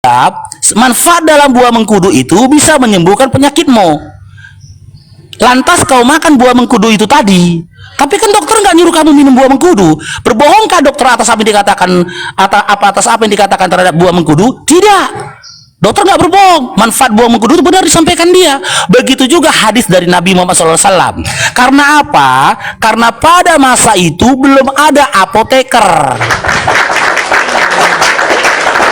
menganggap manfaat dalam buah mengkudu itu bisa menyembuhkan penyakitmu. Lantas kau makan buah mengkudu itu tadi. Tapi kan dokter nggak nyuruh kamu minum buah mengkudu. Berbohongkah dokter atas apa yang dikatakan atas apa yang dikatakan terhadap buah mengkudu? Tidak. Dokter nggak berbohong. Manfaat buah mengkudu itu benar disampaikan dia. Begitu juga hadis dari Nabi Muhammad SAW. Karena apa? Karena pada masa itu belum ada apoteker.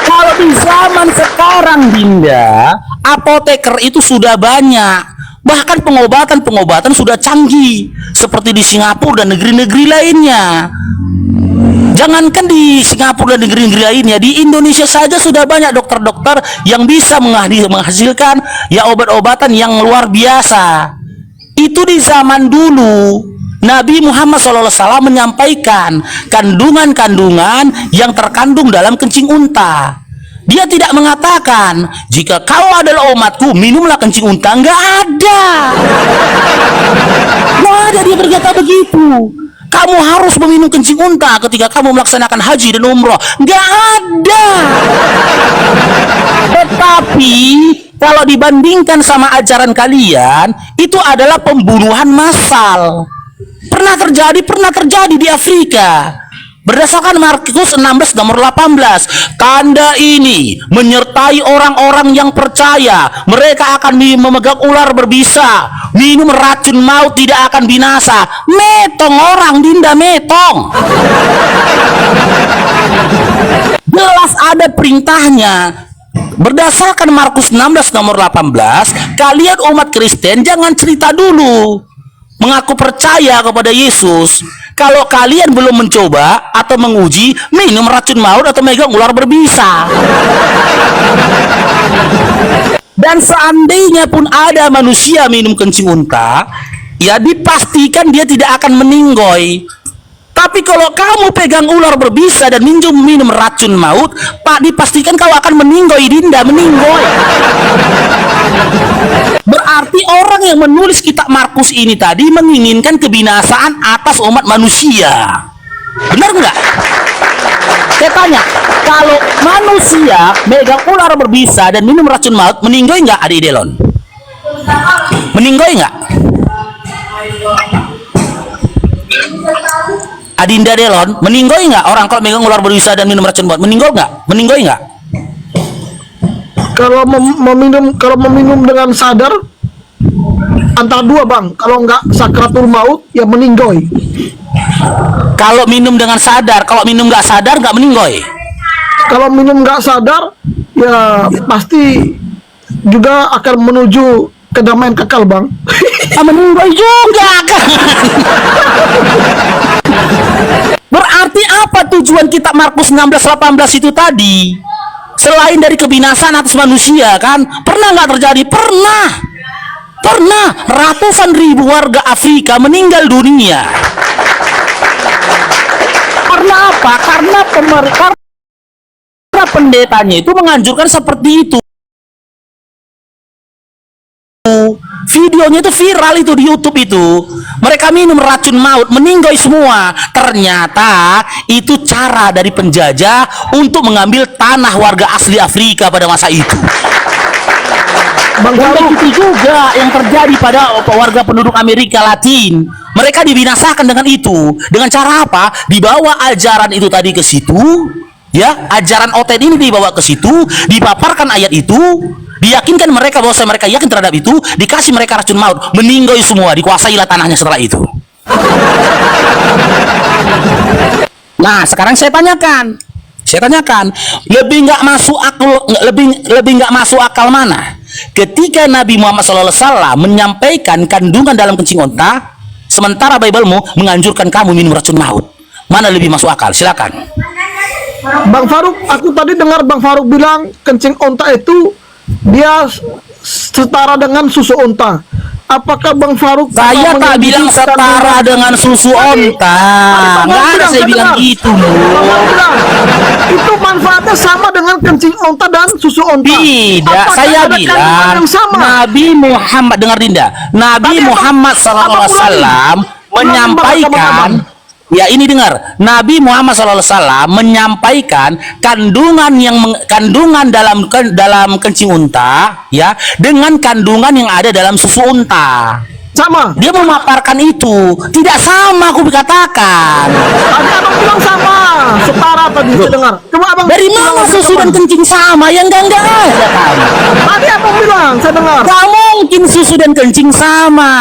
Kalau di zaman sekarang, Dinda, apoteker itu sudah banyak. Bahkan pengobatan sudah canggih, seperti di Singapura dan negeri-negeri lainnya. Jangankan di Singapura dan negeri-negeri lainnya, di Indonesia saja sudah banyak dokter-dokter yang bisa menghasilkan ya obat-obatan yang luar biasa. Itu di zaman dulu. Nabi Muhammad SAW menyampaikan kandungan-kandungan yang terkandung dalam kencing unta. Dia tidak mengatakan, jika kau adalah umatku, minumlah kencing unta. Nggak ada. Nggak ada dia berkata begitu. Kamu harus meminum kencing unta ketika kamu melaksanakan haji dan umroh. Nggak ada. Tetapi kalau dibandingkan sama ajaran kalian, itu adalah pembunuhan massal. Pernah terjadi di Afrika. Berdasarkan Markus 16 nomor 18, tanda ini menyertai orang-orang yang percaya. Mereka akan memegang ular berbisa, minum racun maut, tidak akan binasa. Metong orang, Dinda, metong. Jelas ada perintahnya. Berdasarkan Markus 16 nomor 18, kalian umat Kristen jangan cerita dulu mengaku percaya kepada Yesus kalau kalian belum mencoba atau menguji minum racun maut atau megang ular berbisa. Dan seandainya pun ada manusia minum kencing unta, ya dipastikan dia tidak akan meninggoy. Tapi kalau kamu pegang ular berbisa dan minum racun maut, Pak, dipastikan kau akan meninggoy, Dinda, meninggoy. Berarti orang yang menulis kitab Markus ini tadi menginginkan kebinasaan atas umat manusia. Benar nggak? Saya tanya, kalau manusia megang ular berbisa dan minum racun maut, meninggoy nggak, Adik Delon? Meninggoy nggak? Adinda Delon, meninggoy nggak orang kalau megang ular berbisa dan minum racun maut? Meninggoy nggak? Meninggoy nggak? Kalau meminum dengan sadar, antara dua, Bang. Kalau nggak sakratul maut, ya meninggoy. Kalau minum dengan sadar, kalau minum nggak sadar nggak meninggoy. Kalau minum nggak sadar, ya pasti juga akan menuju kedamaian kekal, Bang. Meninggoy juga kan? Berarti apa tujuan kitab Markus 16-18 itu tadi? Selain dari kebinasaan atas manusia, kan? Pernah nggak terjadi? Pernah. Ratusan ribu warga Afrika meninggal dunia. Karena apa? Karena pendetanya itu menganjurkan seperti itu. Videonya itu viral itu di YouTube itu. Mereka minum racun maut, meninggoy semua. Ternyata itu cara dari penjajah untuk mengambil tanah warga asli Afrika pada masa itu. Bang Farouk, Begitu juga yang terjadi pada warga penduduk Amerika Latin. Mereka dibinasakan dengan itu. Dengan cara apa? Dibawa ajaran itu tadi ke situ, ya, ajaran oten ini dibawa ke situ, dipaparkan ayat itu, diyakinkan mereka bahwa mereka yakin terhadap itu, dikasih mereka racun maut, meninggoy semua, dikuasailah tanahnya setelah itu. Nah, sekarang saya tanyakan, lebih nggak masuk akal mana? Ketika Nabi Muhammad SAW menyampaikan kandungan dalam kencing unta, sementara Biblemu menganjurkan kamu minum racun maut. Mana lebih masuk akal? Silakan. Bang Farouk, aku tadi dengar Bang Farouk bilang kencing unta itu dia setara dengan susu unta. Apakah Bang Farouk? Saya tak bilang setara dengan susu unta. Nggak ada saya bilang gitu. Itu manfaatnya sama dengan kencing unta dan susu unta. Tidak, saya bilang Nabi Muhammad, dengar Dinda, Nabi Muhammad SAW menyampaikan Ya ini dengar, Nabi Muhammad SAW menyampaikan kandungan dalam kencing unta ya dengan kandungan yang ada dalam susu unta. Sama. Dia memaparkan itu tidak sama, aku katakan. Tadi abang bilang sama, setara tadi saya dengar. Coba abang Dari bilang mana lagi susu dan kapan? kencing sama? Yang enggak aja kamu. Tadi abang bilang, saya dengar. Gak mungkin susu dan kencing sama.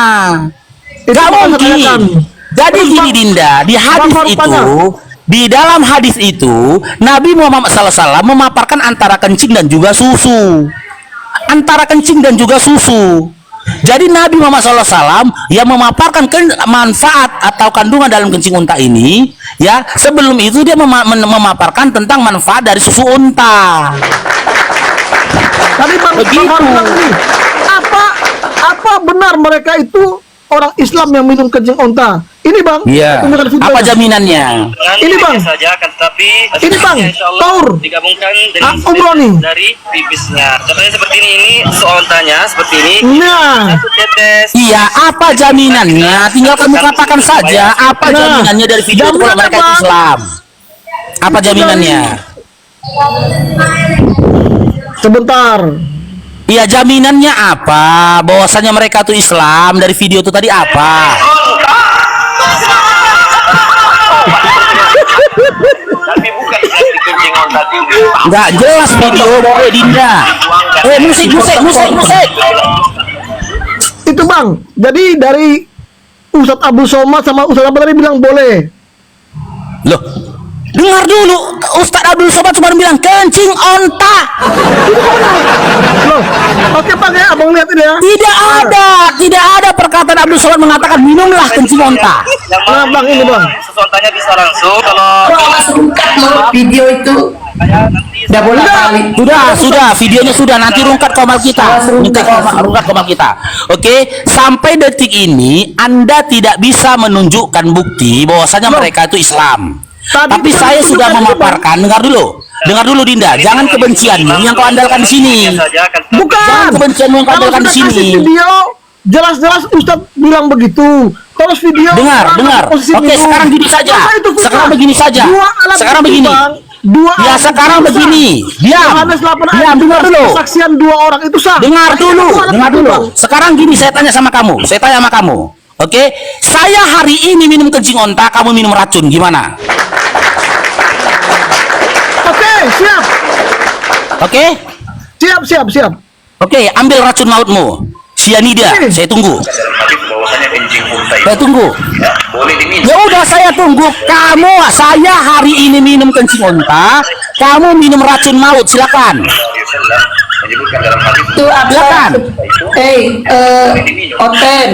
Itu Gak yang saya tanyakan. mungkin. Jadi Terus, gini Bang, Dinda, di hadis Bang, itu, tanya. di dalam hadis itu, Nabi Muhammad SAW memaparkan antara kencing dan juga susu. Antara kencing dan juga susu. Jadi Nabi Muhammad SAW yang memaparkan manfaat atau kandungan dalam kencing unta ini, ya sebelum itu dia memaparkan tentang manfaat dari susu unta. Tadi Bang Begitu. bilang ini, apa benar mereka itu orang Islam yang minum kencing unta? Ini Bang, Iya. tunjukkan videonya. Apa jaminannya? Ini, Bang. saja akan tetapi Ini, Bang, insya Allah taur. digabungkan dengan umroh nih. dari pipisnya. Contohnya seperti ini seontanya seperti ini. Nah, Satu tetes. Iya, apa jaminannya? Tinggal kamu katakan saja apa Nah, jaminannya dari video itu kalau jaminannya, mereka itu Bang. Islam. Apa jaminannya? sebentar. Iya, jaminannya apa? Bahwasanya mereka itu Islam dari video itu tadi apa? Tapi bukan dari kencing onta tinggi. Nggak jelas video, boleh Dinda. Musik. Itu Bang, jadi dari Ustadz Abdul Somad sama Ustadz apa tadi bilang boleh. Loh, dengar dulu. Ustadz Abdul Somad cuma bilang kencing onta. Loh, oke Bang ya, abang lihat ini ya. Tidak ada perkataan Abdul Somad mengatakan minumlah kencing onta. Yang Nah, Bang, ini, Bang. Sesontanya bisa langsung kalau Rungkat loh video itu. Udah boleh kali. Sudah, videonya sudah. Nanti rungkat komal kita. Rungkat komal kita. Oke, sampai detik ini Anda tidak bisa menunjukkan bukti bahwasanya mereka itu Islam. Tadi Tapi kan saya sudah tunjukkan memaparkan. Dengar dulu Dinda. Jangan kebencianmu yang kau andalkan di sini. saja akan Bukan. Jangan kebencianmu yang kau Kalau andalkan di sudah kasih sini. video, jelas-jelas Ustadz bilang begitu. Terus video Dengar. posisi Oke, minum. sekarang gini saja. Masa itu fitnah? Sekarang begini saja. Dua alat Sekarang bukti, begini. Bang. Dua Ya alat sekarang bukti begini. sah. Diam. Yohanes 8 ayat Diam, dengar 11, dulu. Kesaksian dua orang itu sah. Dengar Nah, dulu, itu alat dengar bukti, dulu. Bang. Sekarang gini saya tanya sama kamu. Oke? Saya hari ini minum kencing onta, kamu minum racun, gimana? Oke, siap. Oke? Siap. Oke, ambil racun mautmu. Sianida, Oke. saya tunggu. hadis bahwasanya kencing unta itu Saya tunggu. ya, boleh diminum. Ya udah saya tunggu. Saya hari ini minum kencing onta, kamu minum racun maut, silakan. Menyebutkan dalam hadis Itu Silakan. Oten,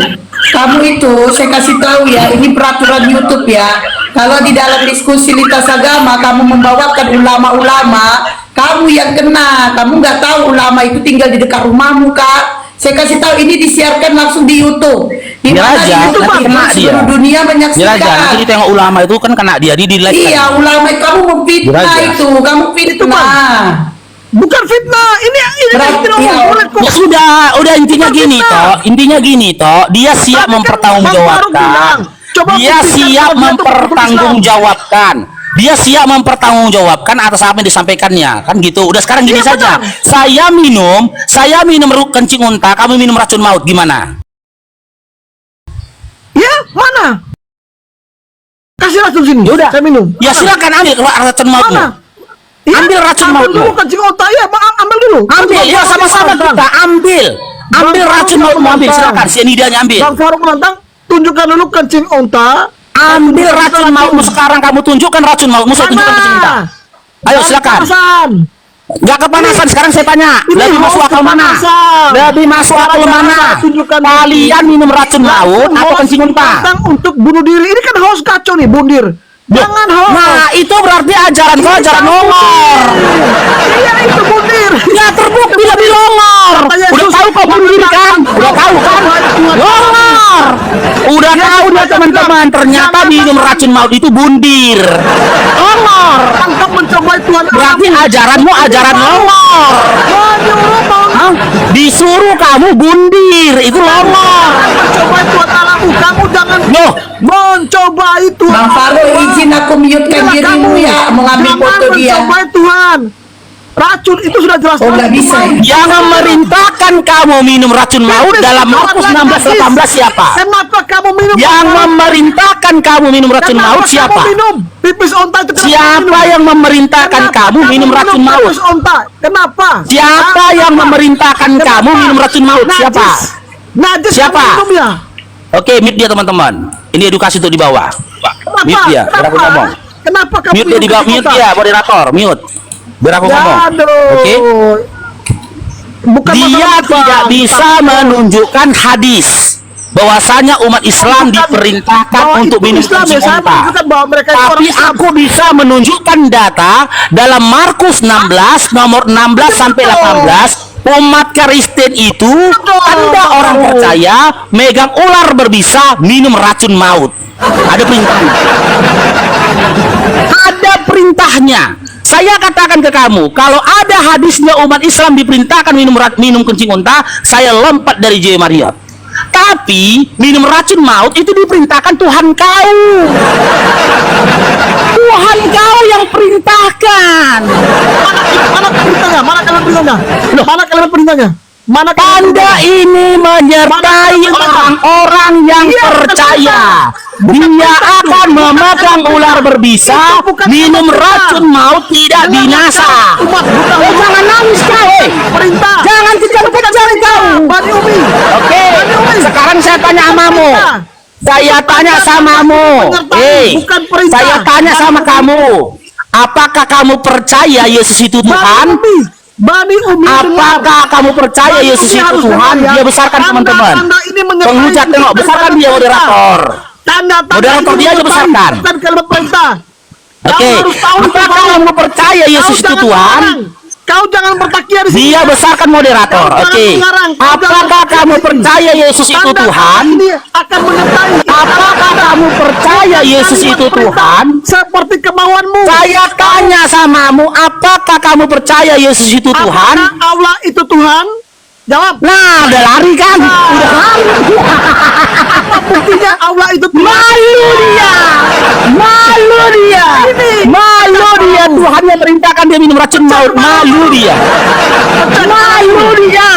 kamu itu saya kasih tahu ya, ini peraturan YouTube ya. Kalau di dalam diskusi lintas agama kamu membawakan ulama-ulama, kamu yang kena. Kamu nggak tahu ulama itu tinggal di dekat rumahmu, Kak. Saya kasih tahu ini disiarkan langsung di YouTube. Di Biar mana aja, di YouTube nanti kena dia. seluruh dunia Biar aja, nanti menyaksikan. ditengok ulama itu kan kena dia di like. Iya, ulama itu kamu memfitnah Biar aja. itu, kamu fitnah. Bukan fitnah. Ini Berarti tidak ya, boleh kok. Ya udah intinya gini toh, dia siap Tapi kan mempertanggungjawabkan. Bang Faruk bilang, coba Dia buktikan siap kalau dia itu mempertanggungjawabkan. Dia siap mempertanggungjawabkan atas apa yang disampaikannya, kan gitu. Udah sekarang gini Iya, saja. benar. Saya minum kencing unta, kamu minum racun maut, gimana? Ya, mana? Kasih racun sini. Ya udah. Saya minum. Ya silakan ambil racun mautmu. Mana? Ya, Ambil racun ambil mautmu. dulu kencing otak ya, Bang, ambil dulu. Ambil Bang ya Faruk sama-sama menantang. kita ambil. Ambil Bang racun Faruk mautmu, ambil menantang. silakan. Sianidanya ambil. Bang Faruk menantang, tunjukkan dulu kencing onta. Ambil racun mautmu sekarang, kamu tunjukkan racun mautmu, saya tunjukkan kencing unta. Ayo silakan. Kepanasan. Nggak kepanasan, sekarang saya tanya. Ini Lebih masuk haus akal mana? kepanasan. Lebih masuk akal Jangan mana? tunjukkan Kalian minum racun maut atau Haus kencing unta? menantang untuk bunuh diri. Ini kan haus kacau nih, bundir. Jangan haus. Nah, itu berarti ajaran kau ajaran longor. Iya, itu bundir. Ya terbukti lebih longor. Katanya Udah Yesus tahu kau bunuh diri kan? Udah tahu kan? Longor. Udah tahu dia teman-teman. Ternyata minum racun maut itu bundir. Longor. Untuk mencobai Tuhan Berarti ajaranmu ajaran longor. menyuruh Hah? Disuruh kamu bundir, itu longor. mencobai Tuhan Allahmu. Kamu jangan Loh, mencobai Tuhan. Bang Farouk, izin aku mute-kan Inilah dirimu ya, mau ngambil jangan foto dia. mencobai Tuhan. Racun itu sudah jelas. Oh, nggak bisa ya? Yang memerintahkan kamu minum racun maut dalam Markus 16:18 siapa? Kenapa kamu minum? Yang memerintahkan kamu minum racun Kenapa maut siapa? Kamu minum pipis onta itu kenapa Siapa minum? yang memerintahkan Kenapa kamu minum racun maut? Pipis onta. Kenapa? Siapa yang memerintahkan kamu minum racun maut? Siapa? Najis Siapa? kamu minum ya? Oke, mute dia teman-teman. Ini edukasi untuk di bawah. Kenapa? Mute dia, biar aku ngomong. Kenapa kamu Mute dia di bawah, pipis mute onta? dia, moderator, mute. Biar aku ngomong. Aduh. Oke? Bukan Dia masalah tidak bang. bisa menunjukkan hadis bahwasanya umat Islam Bukan diperintahkan bahwa untuk itu minum Islam ya, kencing saya unta. menunjukkan bahwa mereka itu orang Tapi Islam. aku bisa menunjukkan data dalam Markus 16 nomor 16 sampai 18. Umat Kristen itu Anda orang percaya megang ular berbisa, minum racun maut. Ada perintahnya. Ada perintahnya. Saya katakan ke kamu, kalau ada hadisnya umat Islam diperintahkan minum kencing unta, saya lompat dari J. Marriott. Tapi minum racun maut itu diperintahkan Tuhan kau. Tuhan kau yang perintahkan. Mana perintahnya? Mana kalimat perintahnya? Mana kalimat perintahnya? Mana Anda ini menyertai orang-orang yang percaya. Dia akan memegang ular berbisa, minum racun maut tidak binasa. Jangan nangis kau. perintah? Jangan kejar-kejar kau. Bani Umi. Oke, sekarang saya tanya samamu. Saya tanya samamu. Bukan perintah. Saya tanya sama kamu. Apakah kamu percaya Yesus itu Tuhan? Bani Umi. Apakah kamu percaya Bani Yesus Umi itu harus Tuhan? dengar ya. Dia besarkan teman-teman. Anda ini menyertai Penghujat tengok, bukan besarkan kalimat dia perintah. moderator. Tanda-tanda Moderator ini dia aja menyertai, besarkan. bukan kalimat perintah. Oke, Kamu harus tahu itu, apakah Bang. kamu percaya Yesus Kau itu jangan Tuhan? melarang. Kau jangan bertakia di sini. Dia besarkan moderator. Kau jangan Oke. melarang. Kau jangan Apakah bertakia kamu di sini. percaya Yesus itu Tanda-tanda Tuhan? ini akan menyertai. Apakah kamu percaya Yesus Kalimat itu perintah Tuhan? seperti kemauanmu. Saya tanya samamu, apakah kamu percaya Yesus itu Tuhan? Apakah Allah itu Tuhan? Jawab. Nah, udah lari kan? Udah lari. Apa buktinya Allah itu Tuhan? Malu dia. Malu dia. Malu dia. Tuhan yang perintahkan dia minum racun maut. Malu dia. Malu dia.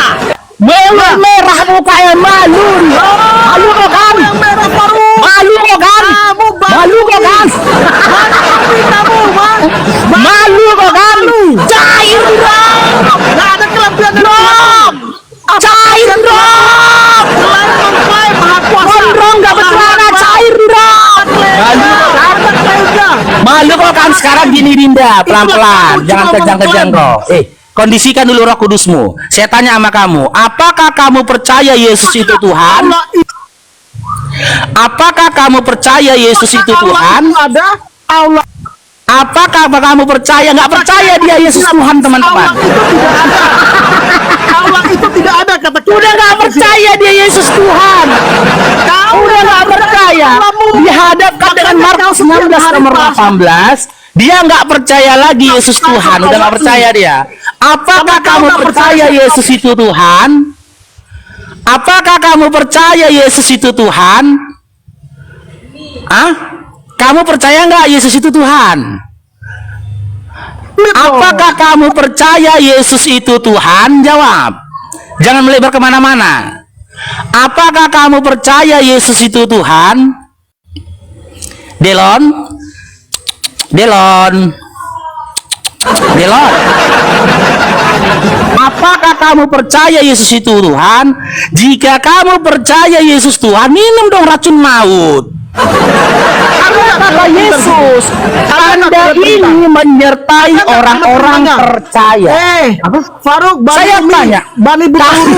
Merah mukanya, malu dia. Malu kok kan? Yang merah baru. Malu kok kan? Kamu Malu kok kan? kamu, Bang. Malu kok kan? Cair dong. Nggak ada kelebihan dari Dong. Cair dong. selain mengklaim maha kuasa. Gondrong gak bercelana, cair dong. Malu kok kan? Ada klaimnya. Malu kok kan sekarang gini Dinda, pelan-pelan, jangan kejang-kejang kok. Kondisikan dulu Roh Kudusmu. Saya tanya sama kamu, apakah kamu percaya Yesus itu Tuhan? Allah itu Apakah kamu percaya Yesus itu Tuhan? ada. Allah Apakah kamu percaya? Nggak percaya dia Yesus Tuhan, teman-teman. Allah itu tidak ada kata kita. Udah nggak percaya dia Yesus Tuhan. Udah nggak percaya. Dihadapkan dengan Markus 16 nomor 18. Dia nggak percaya lagi Yesus Tuhan. Udah nggak percaya dia. Apakah kamu percaya Yesus itu Tuhan? Apakah kamu percaya Yesus itu Tuhan? Ah? Kamu percaya nggak Yesus itu Tuhan? Apakah kamu percaya Yesus itu Tuhan? Jawab. Jangan melebar kemana-mana. Apakah kamu percaya Yesus itu Tuhan? Delon? Delon? Delon? Apakah kamu percaya Yesus itu Tuhan? Jika kamu percaya Yesus Tuhan, minum dong racun maut. Karena kata Yesus, Anda ini menyertai orang-orang percaya. Apa? Faruk, Bani Saya Umi, tanya. Bani Buturu.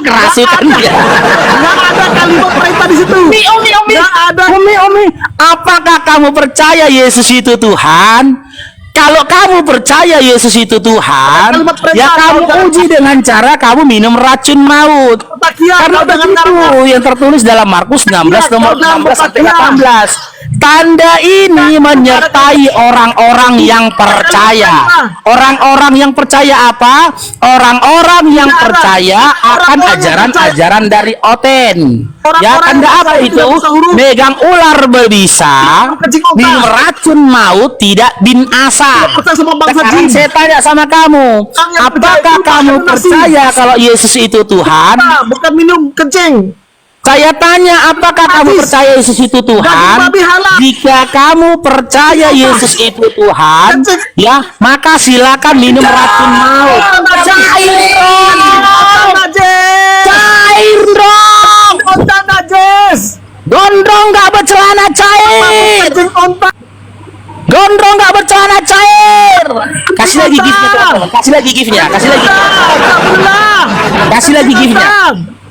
Kerasukan dia. Nggak ada kalimat perintah di situ. Umi. Nggak ada. Umi. Apakah kamu percaya Yesus itu Tuhan? Kalau kamu percaya Yesus itu Tuhan, Kalimat perintah, ya kamu kau uji dengan cara kamu minum racun maut. Takia, Karena kau jangan begitu ngarang. yang tertulis dalam Markus 16 nomor kau jangan 16 sampai bertakia. 18. Tanda ini menyertai orang-orang yang percaya. Orang-orang yang percaya apa? Orang-orang yang Tidak ada. percaya akan Orang-orang yang ajaran-ajaran dari Oten. Ya Orang-orang Anda yang apa percaya itu? tidak bisa huruf. Megang ular berbisa, Kencing otak. minum racun maut tidak bin asa. Tidak percaya sama bangsa Sekarang jin. saya tanya sama kamu, Orang yang percaya apakah itu kamu makan nasi. percaya kalau Yesus itu Tuhan? Bukan minum kencing. Saya tanya, apakah kamu Hadis. percaya Yesus itu Tuhan? Daging babi halal. Jika kamu percaya Yesus itu Tuhan, Kencing. ya maka silakan minum racun maut. Cair dong, Onta najis. cair dong. Onta najis. Gondrong nggak bercelana cair. Kencing onta. Gondrong nggak bercelana cair. Kasih lagi giftnya, teman-teman. Kasih lagi giftnya. Kasih lagi. Alhamdulillah. Kasih lagi giftnya.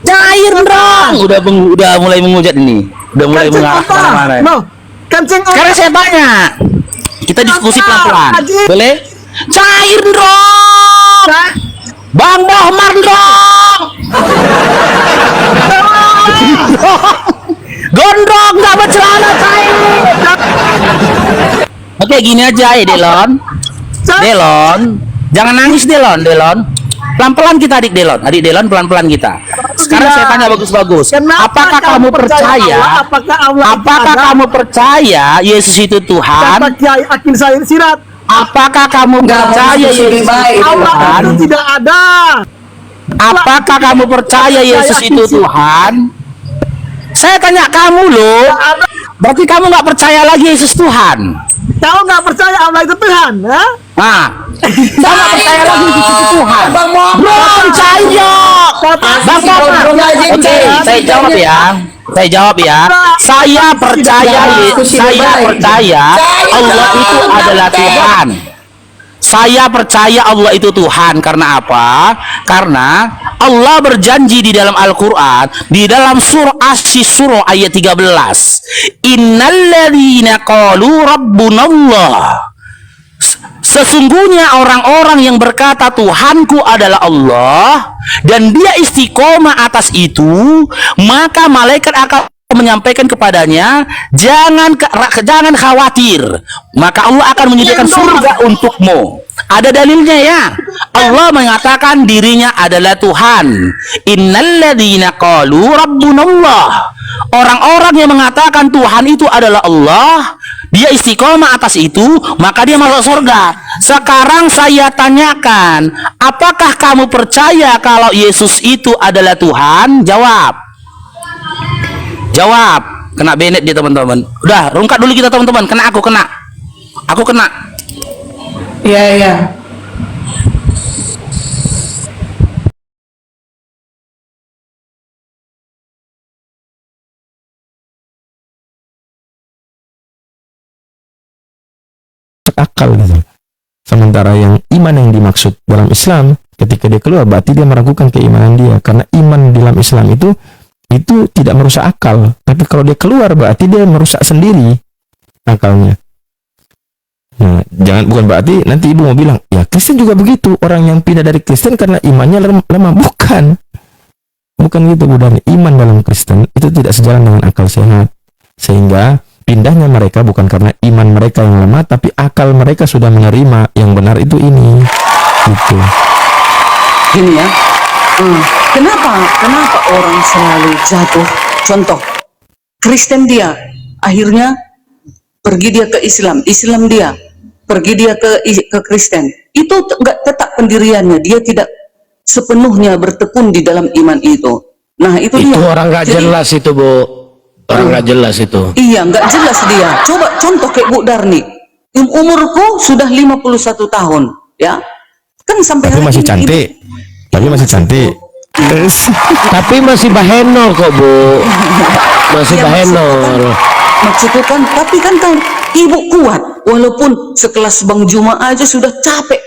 Cair dong. Udah mulai menghujat ini. Udah mulai Kencing mengarah onta. kemana-mana. No. Kencing onta. Sekarang saya tanya, kita diskusi pelan-pelan, Haji. boleh? Cair dong, Bang Bohmar dong, gondrong nggak bercelana cair. Oke, gini aja ya Delon, jangan nangis Delon, pelan-pelan kita adik Delon pelan-pelan kita. Sekarang saya tanya bagus-bagus, Kenapa apakah kamu percaya? Allah? Apakah Allah itu Apakah ada? kamu percaya Yesus itu Tuhan? Kata Kiai Akin Said Sirat, Apakah kamu percaya mau Yesus itu baik. Allah Tuhan? itu tidak ada. Apakah kamu percaya Yesus itu Tuhan? Saya tanya kamu loh. Berarti kamu nggak percaya lagi Yesus Tuhan? Kau nggak percaya Allah itu Tuhan? Ha? Nah, saya nggak percaya lagi Yesus itu Tuhan. Bang Muhammad. Belum cair. Bang Muhammad. Oke, saya jawab ya. Saya percaya Allah itu adalah Tuhan. Saya percaya Allah itu Tuhan. Karena apa? Karena Allah berjanji di dalam Al-Quran, di dalam surah Asy-Syura ayat 13, innalladzina qalu rabbunallah, sesungguhnya orang-orang yang berkata Tuhanku adalah Allah dan dia istiqomah atas itu, maka malaikat akan menyampaikan kepadanya, jangan khawatir, maka Allah akan menyediakan surga untukmu. Ada dalilnya ya. Allah mengatakan dirinya adalah Tuhan. Innalladzina qalu rabbunallah, orang-orang yang mengatakan Tuhan itu adalah Allah, dia istiqomah atas itu, maka dia masuk surga. Sekarang saya tanyakan, apakah kamu percaya kalau Yesus itu adalah Tuhan? Jawab. Kena Bennett dia teman-teman. Udah, rungkat dulu kita teman-teman. Aku kena. Iya. Akal gitu. Sementara yang iman yang dimaksud dalam Islam, ketika dia keluar berarti dia meragukan keimanan dia, karena iman dalam Islam itu tidak merusak akal. Tapi kalau dia keluar berarti dia merusak sendiri akalnya. Nah, bukan berarti nanti ibu mau bilang, ya Kristen juga begitu, orang yang pindah dari Kristen karena imannya lemah. Bukan gitu Bu Dani. Iman dalam Kristen itu tidak sejalan dengan akal sehat, sehingga pindahnya mereka bukan karena iman mereka yang lemah, tapi akal mereka sudah menerima yang benar itu ini. Gitu. Gini ya, kenapa orang selalu jatuh? Contoh, Kristen dia, akhirnya pergi dia ke Islam dia, pergi dia ke Kristen. Itu enggak tetap pendiriannya, dia tidak sepenuhnya bertekun di dalam iman itu. Nah itu dia. Orang nggak jelas itu Bu. Orang nggak jelas itu. Iya, nggak jelas dia. Coba contoh kayak Bu Darni. Umurku sudah 51 tahun, ya. Kan sampai Tapi hari masih ini cantik. Tapi masih cantik. Tapi masih baheno kok Bu. Masih Iya, baheno. maksudku kan, tapi kan ibu kuat, walaupun sekelas Bang Juma aja sudah capek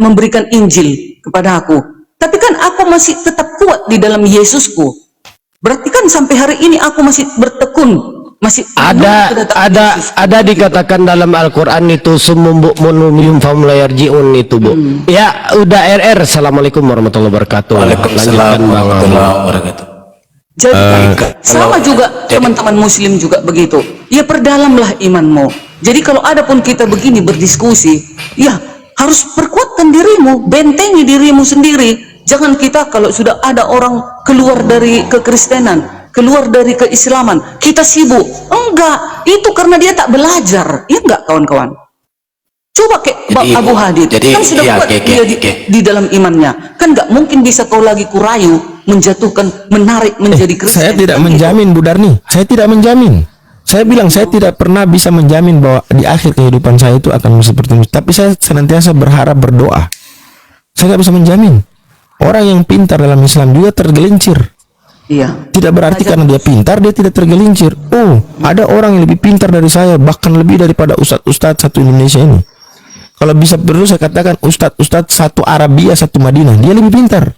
memberikan Injil kepada aku. Tapi kan aku masih tetap kuat di dalam Yesusku. Berarti kan sampai hari ini aku masih bertekun, masih Ada dikatakan dalam Al-Quran itu sumumbu munum famlayarjiun itu Bu. Ya udah RR. Assalamualaikum warahmatullahi wabarakatuh. Lanjutkan Bang. Jadi sama juga teman-teman Muslim juga begitu. Ya perdalamlah imanmu. Jadi kalau ada pun kita begini berdiskusi, ya harus perkuatkan dirimu, bentengi dirimu sendiri. Jangan kita kalau sudah ada orang keluar dari kekristenan, keluar dari keislaman, kita sibuk. Enggak, itu karena dia tak belajar. Ya enggak, kawan-kawan? Coba kayak Abu Hadid, kan sudah kuat dia di dalam imannya. Kan enggak mungkin bisa kau lagi kurayu, menjatuhkan, menarik menjadi Kristen. Saya tidak menjamin, Bu Darni. Saya tidak menjamin. Saya bilang saya tidak pernah bisa menjamin bahwa di akhir kehidupan saya itu akan seperti itu. Tapi saya senantiasa berharap, berdoa. Saya nggak bisa menjamin. Orang yang pintar dalam Islam juga tergelincir. Iya. Tidak berarti karena dia pintar dia tidak tergelincir. Oh, ada orang yang lebih pintar dari saya, bahkan lebih daripada ustadz-ustadz satu Indonesia ini. Kalau bisa perlu saya katakan ustadz-ustadz satu Arabia, satu Madinah, dia lebih pintar.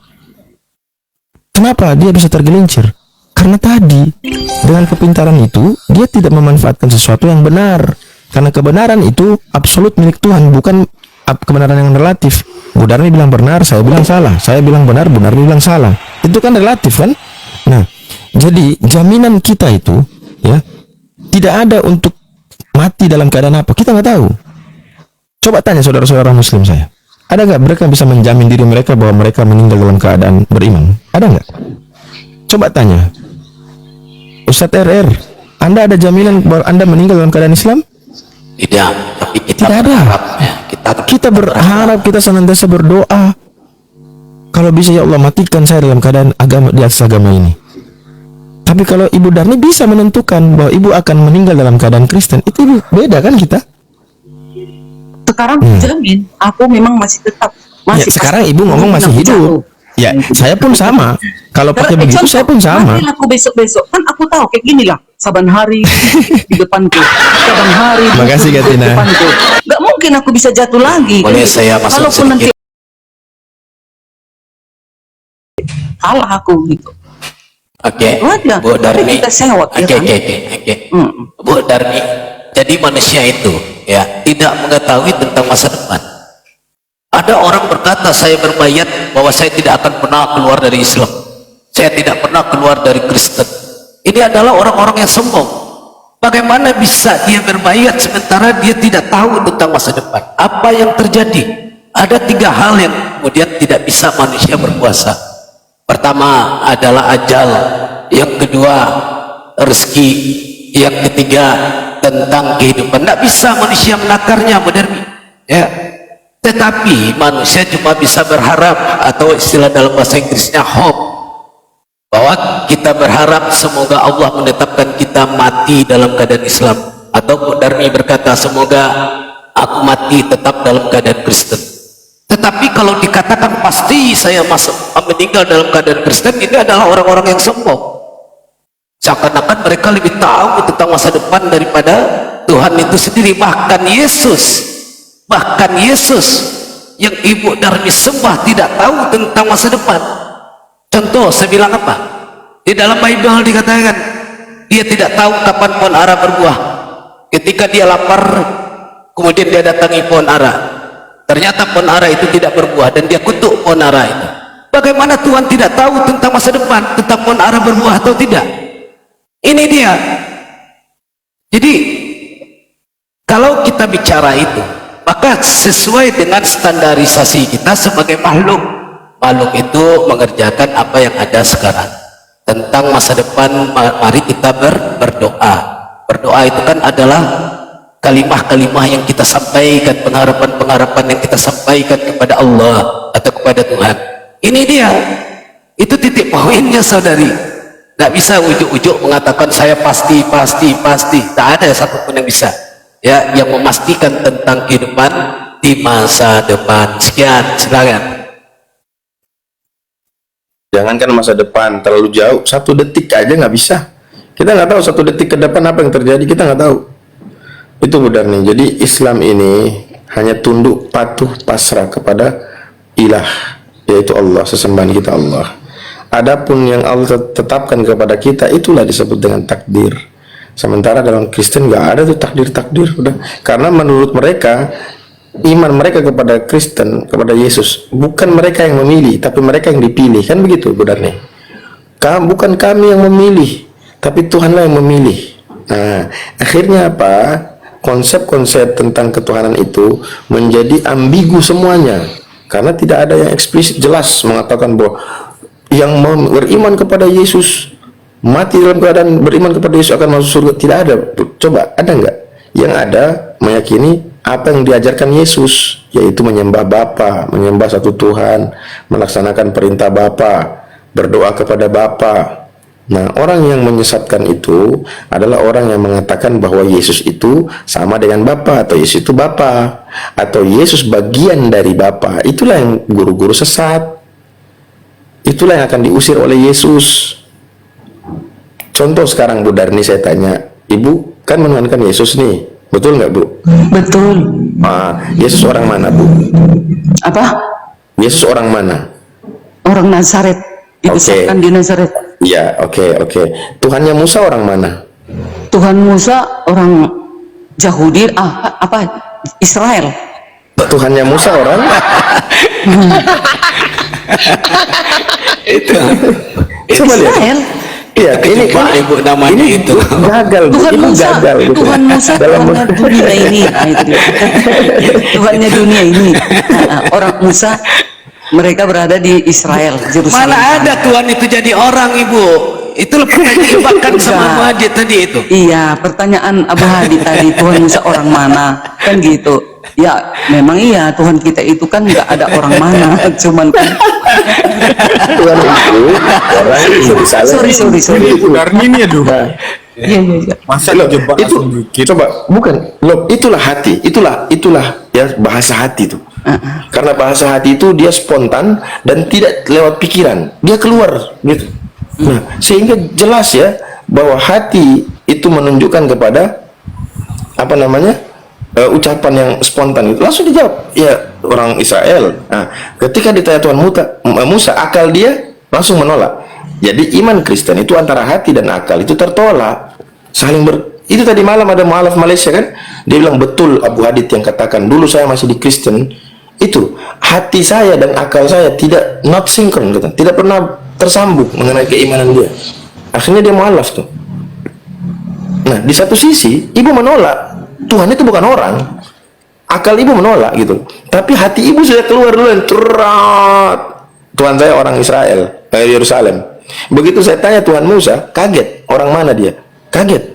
Kenapa dia bisa tergelincir? Karena tadi dengan kepintaran itu dia tidak memanfaatkan sesuatu yang benar. Karena kebenaran itu absolut milik Tuhan, bukan kebenaran yang relatif. Bu Darmi bilang benar, saya bilang salah. Saya bilang benar, Bu Darmi bilang salah. Itu kan relatif kan? Nah, jadi jaminan kita itu ya tidak ada untuk mati dalam keadaan apa. Kita nggak tahu. Coba tanya saudara-saudara Muslim saya. Ada nggak mereka bisa menjamin diri mereka bahwa mereka meninggal dalam keadaan beriman? Ada nggak? Coba tanya. Ustadz RR, Anda ada jaminan bahwa Anda meninggal dalam keadaan Islam? Tidak, tapi kita tidak ada. berharap, ya. Kita berharap, kita senantiasa berdoa. Kalau bisa ya Allah matikan saya dalam keadaan agama di atas agama ini. Tapi kalau Ibu Darni bisa menentukan bahwa Ibu akan meninggal dalam keadaan Kristen, itu beda kan kita? Sekarang jamin, aku memang masih tetap masih. Ya, sekarang Ibu ngomong masih hidup. Ya, saya pun sama. Kalau pakai begitu, contoh, saya pun sama. mati aku besok-besok, kan aku tahu kayak gini lah. Saban hari di depanku, saban hari Makasih, di Katina. depanku. Gak mungkin aku bisa jatuh lagi. Boleh Gitu. saya masuk Walaupun nanti sedikit? kalah aku gitu. Oke, Itu aja. Bu Darmi. Tapi kita sewot, ya kan? Oke. Bu Darmi, jadi manusia itu ya tidak mengetahui tentang masa depan. Ada orang berkata, saya berbayat bahwa saya tidak akan pernah keluar dari Islam. Saya tidak pernah keluar dari Kristen. Ini adalah orang-orang yang sombong. Bagaimana bisa dia berbayat sementara dia tidak tahu tentang masa depan? Apa yang terjadi? Ada 3 hal yang kemudian tidak bisa manusia berpuasa. Pertama adalah ajal. Yang kedua, rezeki. Yang ketiga, tentang kehidupan. Tidak bisa manusia menakarnya, Bu Darmi. Ya. Tetapi manusia cuma bisa berharap, atau istilah dalam bahasa Inggrisnya hope, bahwa kita berharap semoga Allah menetapkan kita mati dalam keadaan Islam. Atau Bu Darmi berkata, semoga aku mati tetap dalam keadaan Kristen. Tetapi kalau dikatakan pasti saya meninggal dalam keadaan Kristen, ini adalah orang-orang yang sombong. Seakan-akan mereka lebih tahu tentang masa depan daripada Tuhan itu sendiri. Bahkan Yesus yang Ibu Darmi sembah tidak tahu tentang masa depan. Contoh, saya bilang apa? Di dalam Bible dikatakan dia tidak tahu kapan pohon ara berbuah. Ketika dia lapar, kemudian dia datangi pohon ara. Ternyata pohon ara itu tidak berbuah dan dia kutuk pohon ara itu. Bagaimana Tuhan tidak tahu tentang masa depan, tentang pohon ara berbuah atau tidak? Ini dia. Jadi kalau kita bicara itu, maka sesuai dengan standarisasi kita sebagai makhluk. Makhluk itu mengerjakan apa yang ada sekarang. Tentang masa depan, mari kita berdoa. Berdoa itu kan adalah kalimah-kalimah yang kita sampaikan, pengharapan-pengharapan yang kita sampaikan kepada Allah atau kepada Tuhan. Ini dia. Itu titik poinnya, saudari. Tidak bisa ujuk-ujuk mengatakan saya pasti. Tak ada satupun yang bisa ya yang memastikan tentang kehidupan di masa depan. Sekian, silakan. Jangankan masa depan terlalu jauh, 1 detik aja nggak bisa. Kita nggak tahu 1 detik ke depan apa yang terjadi, kita nggak tahu. Itu benar nih. Jadi Islam ini hanya tunduk, patuh, pasrah kepada ilah, yaitu Allah, sesembahan kita Allah. Adapun yang Allah tetapkan kepada kita, itulah disebut dengan takdir. Sementara dalam Kristen nggak ada tuh takdir, udah. Karena menurut mereka, iman mereka kepada Kristen, kepada Yesus, bukan mereka yang memilih, tapi mereka yang dipilih, kan begitu, benar nih. Bukan kami yang memilih, tapi Tuhanlah yang memilih. Nah, akhirnya apa? konsep-konsep tentang ketuhanan itu menjadi ambigu semuanya, karena tidak ada yang eksplisit jelas mengatakan bahwa yang beriman kepada Yesus, mati dalam keadaan beriman kepada Yesus akan masuk surga. Tidak ada. Coba, ada nggak? Yang ada meyakini apa yang diajarkan Yesus, yaitu menyembah Bapa, menyembah satu Tuhan, melaksanakan perintah Bapa, berdoa kepada Bapa. Nah, orang yang menyesatkan itu adalah orang yang mengatakan bahwa Yesus itu sama dengan Bapa, atau Yesus itu Bapa, atau Yesus bagian dari Bapa. Itulah yang guru-guru sesat. Itulah yang akan diusir oleh Yesus. Contoh sekarang Bu Darni, saya tanya, Ibu kan menuhankan Yesus nih, betul nggak Bu? Betul. Yesus orang mana Bu? Apa? Yesus orang mana? Orang Nazaret. Dibesarkan di Nazaret. Ya, oke. Tuhannya Musa orang mana? Tuhan Musa orang Yahudi, apa? Israel. Tuhannya Musa orang? Itu Coba lihat. Israel. Iya, ini Ibu namanya ini itu. gagal. Tuhan Ibu Musa, gagal gitu. Tuhan Musa Tuhannya dunia ini. Nah, itu dia. Tuhannya dunia ini. Orang Musa, mereka berada di Israel, Yerusalem. Mana ada Tuhan itu jadi orang, Ibu? Itu pernah dijebakan sama Muhajir tadi itu. Iya, pertanyaan Abu Hadi tadi, Tuhan Musa orang mana? Kan gitu. Ya, memang iya, Tuhan kita itu kan nggak ada orang mana, cuman kan. Tuhan itu orang Yerusalem. Sorry. Darmin ya dulu. Iya. Masa dijebak Itu langsung dikit? coba, bukan loh, itulah hati, itulah ya bahasa hati itu. Karena bahasa hati itu dia spontan dan tidak lewat pikiran, dia keluar gitu. Nah, sehingga jelas ya bahwa hati itu menunjukkan kepada apa namanya ucapan yang spontan itu langsung dijawab ya orang Israel. Nah, ketika ditanya Tuhan Musa, akal dia langsung menolak. Jadi iman Kristen itu antara hati dan akal itu tertolak, itu tadi malam ada mualaf Malaysia kan, dia bilang betul Abu Hadid yang katakan dulu saya masih di Kristen itu hati saya dan akal saya tidak not sinkron, tidak pernah tersambung mengenai keimanan dia. Akhirnya dia mualaf tuh. Nah, di satu sisi ibu menolak Tuhan itu bukan orang, akal ibu menolak gitu, tapi hati ibu sudah keluar duluan. Tuhan saya orang Israel, Yerusalem. Begitu saya tanya Tuhan Musa, kaget. Orang mana dia? Kaget.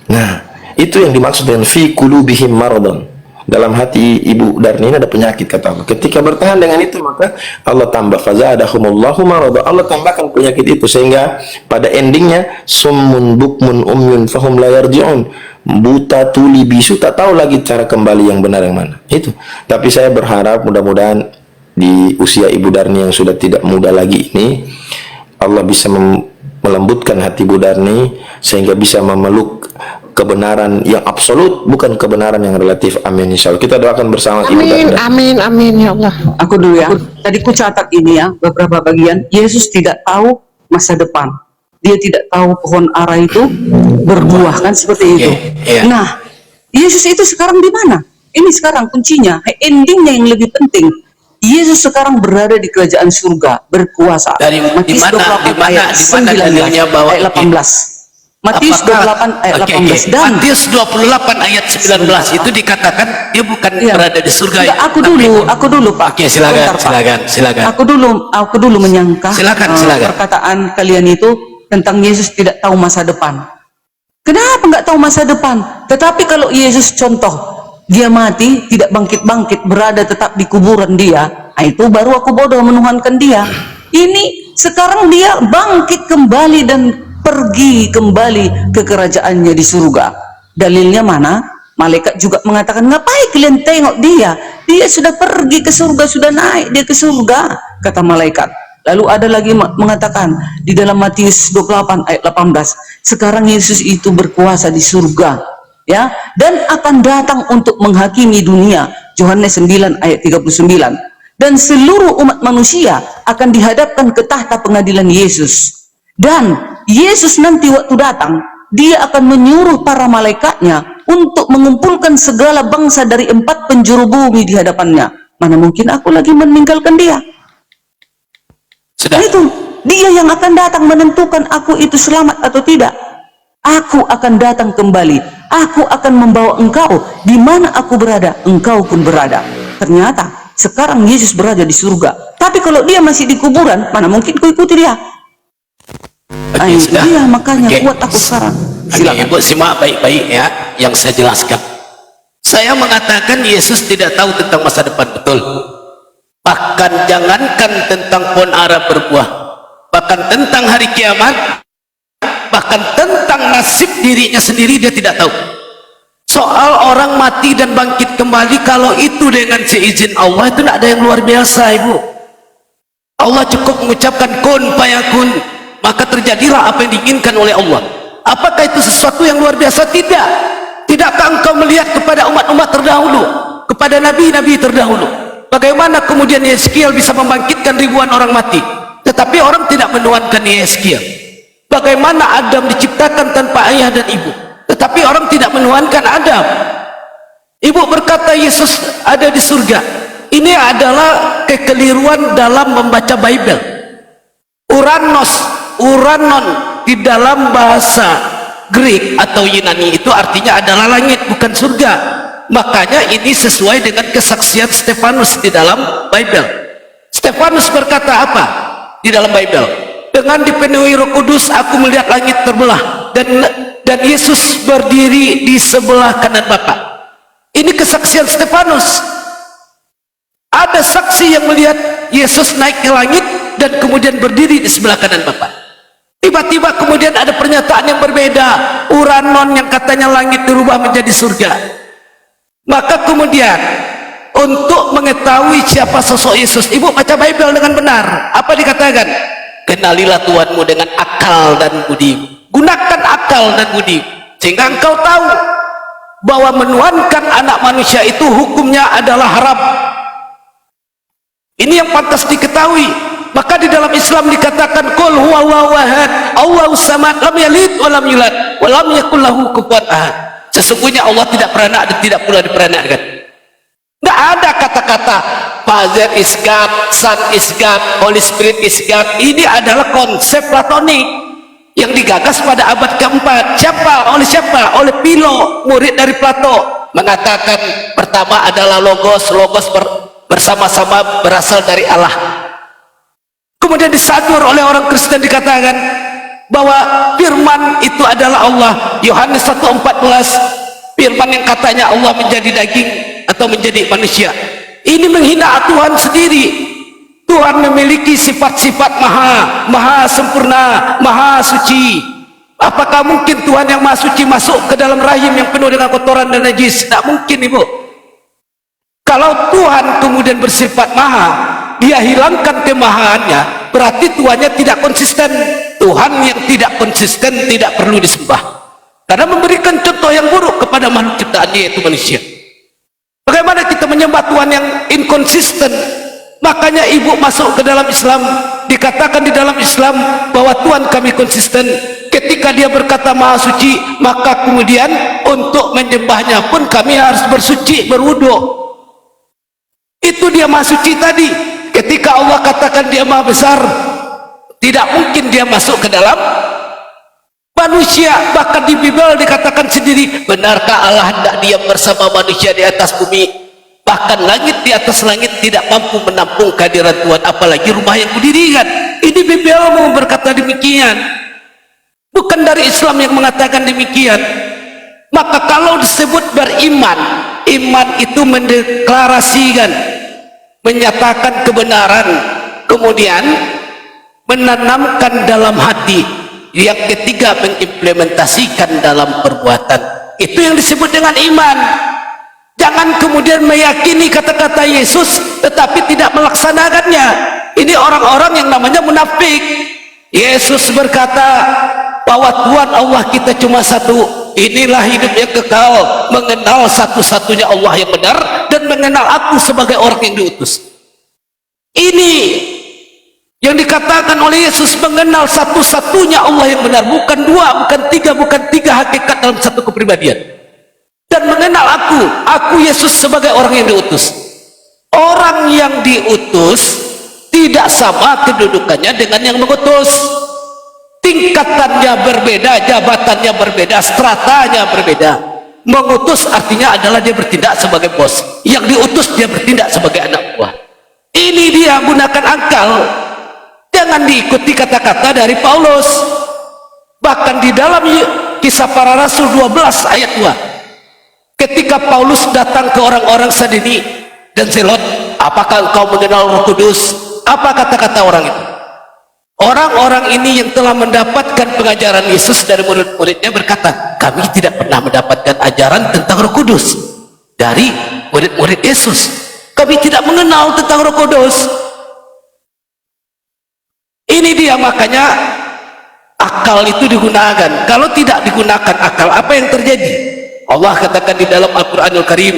Nah, itu yang dimaksud dengan fi qulubihim maradun. Dalam hati Ibu Darni ini ada penyakit, kata Allah. Ketika bertahan dengan itu, maka Allah tambah fazadahumullahu maradun. Allah tambahkan penyakit itu sehingga pada endingnya summun bukmun umyun fahum la yarji'un. Buta, tuli, bisu, tak tahu lagi cara kembali yang benar yang mana. Itu. Tapi saya berharap mudah-mudahan di usia Ibu Darni yang sudah tidak muda lagi ini, Allah bisa melembutkan hati Bu Darni sehingga bisa memeluk kebenaran yang absolut, bukan kebenaran yang relatif. Amin, insya Allah. Kita doakan bersama Ibu Darni. Amin ya Allah. Aku dulu ya. Tadi ku catat ini ya, beberapa bagian. Yesus tidak tahu masa depan. Dia tidak tahu pohon ara itu berbuah kan seperti itu. Nah, Yesus itu sekarang di mana? Ini sekarang kuncinya, endingnya yang lebih penting. Yesus sekarang berada di kerajaan surga, berkuasa. Matius 28 ayat 18. Matius 28 ayat 18 dan Matius 28 ayat 19 itu dikatakan dia bukan berada di surga. Enggak, aku dulu Pak. Oke, silakan. Aku dulu menyangka silakan. Perkataan kalian itu tentang Yesus tidak tahu masa depan. Kenapa nggak tahu masa depan? Tetapi kalau Yesus contoh dia mati, tidak bangkit-bangkit, berada tetap di kuburan dia, nah itu baru aku bodoh menuhankan dia. Ini sekarang dia bangkit kembali dan pergi kembali ke kerajaannya di surga. Dalilnya mana? Malaikat juga mengatakan, ngapain kalian tengok dia? Dia sudah pergi ke surga, sudah naik dia ke surga, kata malaikat. Lalu ada lagi mengatakan di dalam Matius 28 ayat 18, sekarang Yesus itu berkuasa di surga. Ya, dan akan datang untuk menghakimi dunia. Yohanes 9 ayat 39. Dan seluruh umat manusia akan dihadapkan ke tahta pengadilan Yesus. Dan Yesus nanti waktu datang, dia akan menyuruh para malaikatnya untuk mengumpulkan segala bangsa dari 4 penjuru bumi di hadapannya. Mana mungkin aku lagi meninggalkan dia? Itu dia yang akan datang menentukan aku itu selamat atau tidak. Aku akan datang kembali. Aku akan membawa engkau di mana aku berada, engkau pun berada. Ternyata sekarang Yesus berada di surga. Tapi kalau dia masih di kuburan, mana mungkin ku ikuti dia? Oke, sudah. Iya, makanya Oke. kuat aku sekarang. Oke, Silakan. Ibu simak baik-baik ya yang saya jelaskan. Saya mengatakan Yesus tidak tahu tentang masa depan, betul. Bahkan jangankan tentang pohon ara berbuah, bahkan tentang hari kiamat, bahkan tentang nasib dirinya sendiri dia tidak tahu. Soal orang mati dan bangkit kembali, kalau itu dengan seizin Allah, itu tidak ada yang luar biasa, Ibu. Allah cukup mengucapkan kun fayakun, maka terjadilah apa yang diinginkan oleh Allah. Apakah itu sesuatu yang luar biasa? Tidak. Tidakkah engkau melihat kepada umat-umat terdahulu, kepada nabi-nabi terdahulu, bagaimana kemudian Yeskiel bisa membangkitkan ribuan orang mati, tetapi orang tidak menuankan Yeskiel. Bagaimana Adam diciptakan tanpa ayah dan ibu, tetapi orang tidak menuankan Adam. Ibu berkata Yesus ada di surga. Ini adalah kekeliruan dalam membaca Bible. Uranon di dalam bahasa Greek atau Yunani itu artinya adalah langit, bukan surga. Makanya ini sesuai dengan kesaksian Stefanus di dalam Bible. Stefanus berkata apa di dalam Bible? Dengan dipenuhi Roh Kudus aku melihat langit terbelah dan Yesus berdiri di sebelah kanan Bapa. Ini kesaksian Stefanus. Ada saksi yang melihat Yesus naik ke langit dan kemudian berdiri di sebelah kanan Bapa. Tiba-tiba kemudian ada pernyataan yang berbeda. Uranon yang katanya langit dirubah menjadi surga. Maka kemudian untuk mengetahui siapa sosok Yesus, Ibu baca Bible dengan benar. Apa dikatakan? Kenalilah Tuhanmu dengan akal dan budi. Gunakan akal dan budi sehingga engkau tahu bahwa menuankan anak manusia itu hukumnya adalah haram. Ini yang pantas diketahui. Maka di dalam Islam dikatakan qul huwallahu ahad, Allahus samad, lam yalid wa lam yulad wa lam yakul lahu kufuwan ahad. Sesungguhnya Allah tidak beranak dan tidak pula diperanakkan. Tidak ada kata-kata Father is God, Son is God, Holy Spirit is God. Ini adalah konsep platonik yang digagas pada abad keempat. Siapa? Oleh siapa? Oleh Philo, murid dari Plato. Mengatakan pertama adalah logos bersama-sama berasal dari Allah. Kemudian disadur oleh orang Kristen dikatakan bahwa firman itu adalah Allah. Yohanes 1:14, firman yang katanya Allah menjadi daging atau menjadi manusia. Ini menghina Tuhan sendiri. Tuhan memiliki sifat-sifat maha sempurna, maha suci. Apakah mungkin Tuhan yang maha suci masuk ke dalam rahim yang penuh dengan kotoran dan najis? Tidak mungkin, Ibu. Kalau Tuhan kemudian bersifat maha, dia hilangkan kemahaannya, berarti Tuhannya tidak konsisten. Tuhan yang tidak konsisten tidak perlu disembah, karena memberikan contoh yang buruk kepada makhluk ciptaannya, yaitu manusia. Bagaimana kita menyembah Tuhan yang inkonsisten? Makanya Ibu masuk ke dalam Islam, dikatakan di dalam Islam bahwa Tuhan kami konsisten. Ketika dia berkata maha suci, maka kemudian untuk menyembahnya pun kami harus bersuci, berwudu. Itu dia maha suci tadi. Ketika Allah katakan dia maha besar, tidak mungkin dia masuk ke dalam manusia. Bahkan di Bible dikatakan sendiri, benarkah Allah hendak diam bersama manusia di atas bumi? Bahkan langit di atas langit tidak mampu menampung kehadiran Tuhan, apalagi rumah yang kudirikan. Ini Bible mau berkata demikian, bukan dari Islam yang mengatakan demikian. Maka kalau disebut beriman, iman itu mendeklarasikan, menyatakan kebenaran, kemudian menanamkan dalam hati. Yang ketiga, mengimplementasikan dalam perbuatan. Itu yang disebut dengan iman. Jangan kemudian meyakini kata-kata Yesus tetapi tidak melaksanakannya. Ini orang-orang yang namanya munafik. Yesus berkata bahwa Tuhan Allah kita cuma satu. Inilah hidup yang kekal, mengenal satu-satunya Allah yang benar dan mengenal aku sebagai orang yang diutus. Ini yang dikatakan oleh Yesus, mengenal satu-satunya Allah yang benar, bukan dua, bukan tiga hakikat dalam satu kepribadian. Dan mengenal aku Yesus sebagai orang yang diutus. Orang yang diutus tidak sama kedudukannya dengan yang mengutus. tingkatannya berbeda, jabatannya berbeda, stratanya berbeda. Mengutus artinya adalah dia bertindak sebagai bos, yang diutus dia bertindak sebagai anak buah. Ini dia gunakan akal. Jangan diikuti kata-kata dari Paulus. Bahkan di dalam Kisah Para Rasul 12 ayat 2, ketika Paulus datang ke orang-orang Sadini dan Zelot, apakah engkau mengenal Roh Kudus? Apa kata-kata orang itu? Orang-orang ini yang telah mendapatkan pengajaran Yesus dari murid-muridnya berkata, kami tidak pernah mendapatkan ajaran tentang Roh Kudus dari murid-murid Yesus. Kami tidak mengenal tentang Roh Kudus. Ini dia, makanya akal itu digunakan. Kalau tidak digunakan akal, apa yang terjadi? Allah katakan di dalam Al-Quranul Karim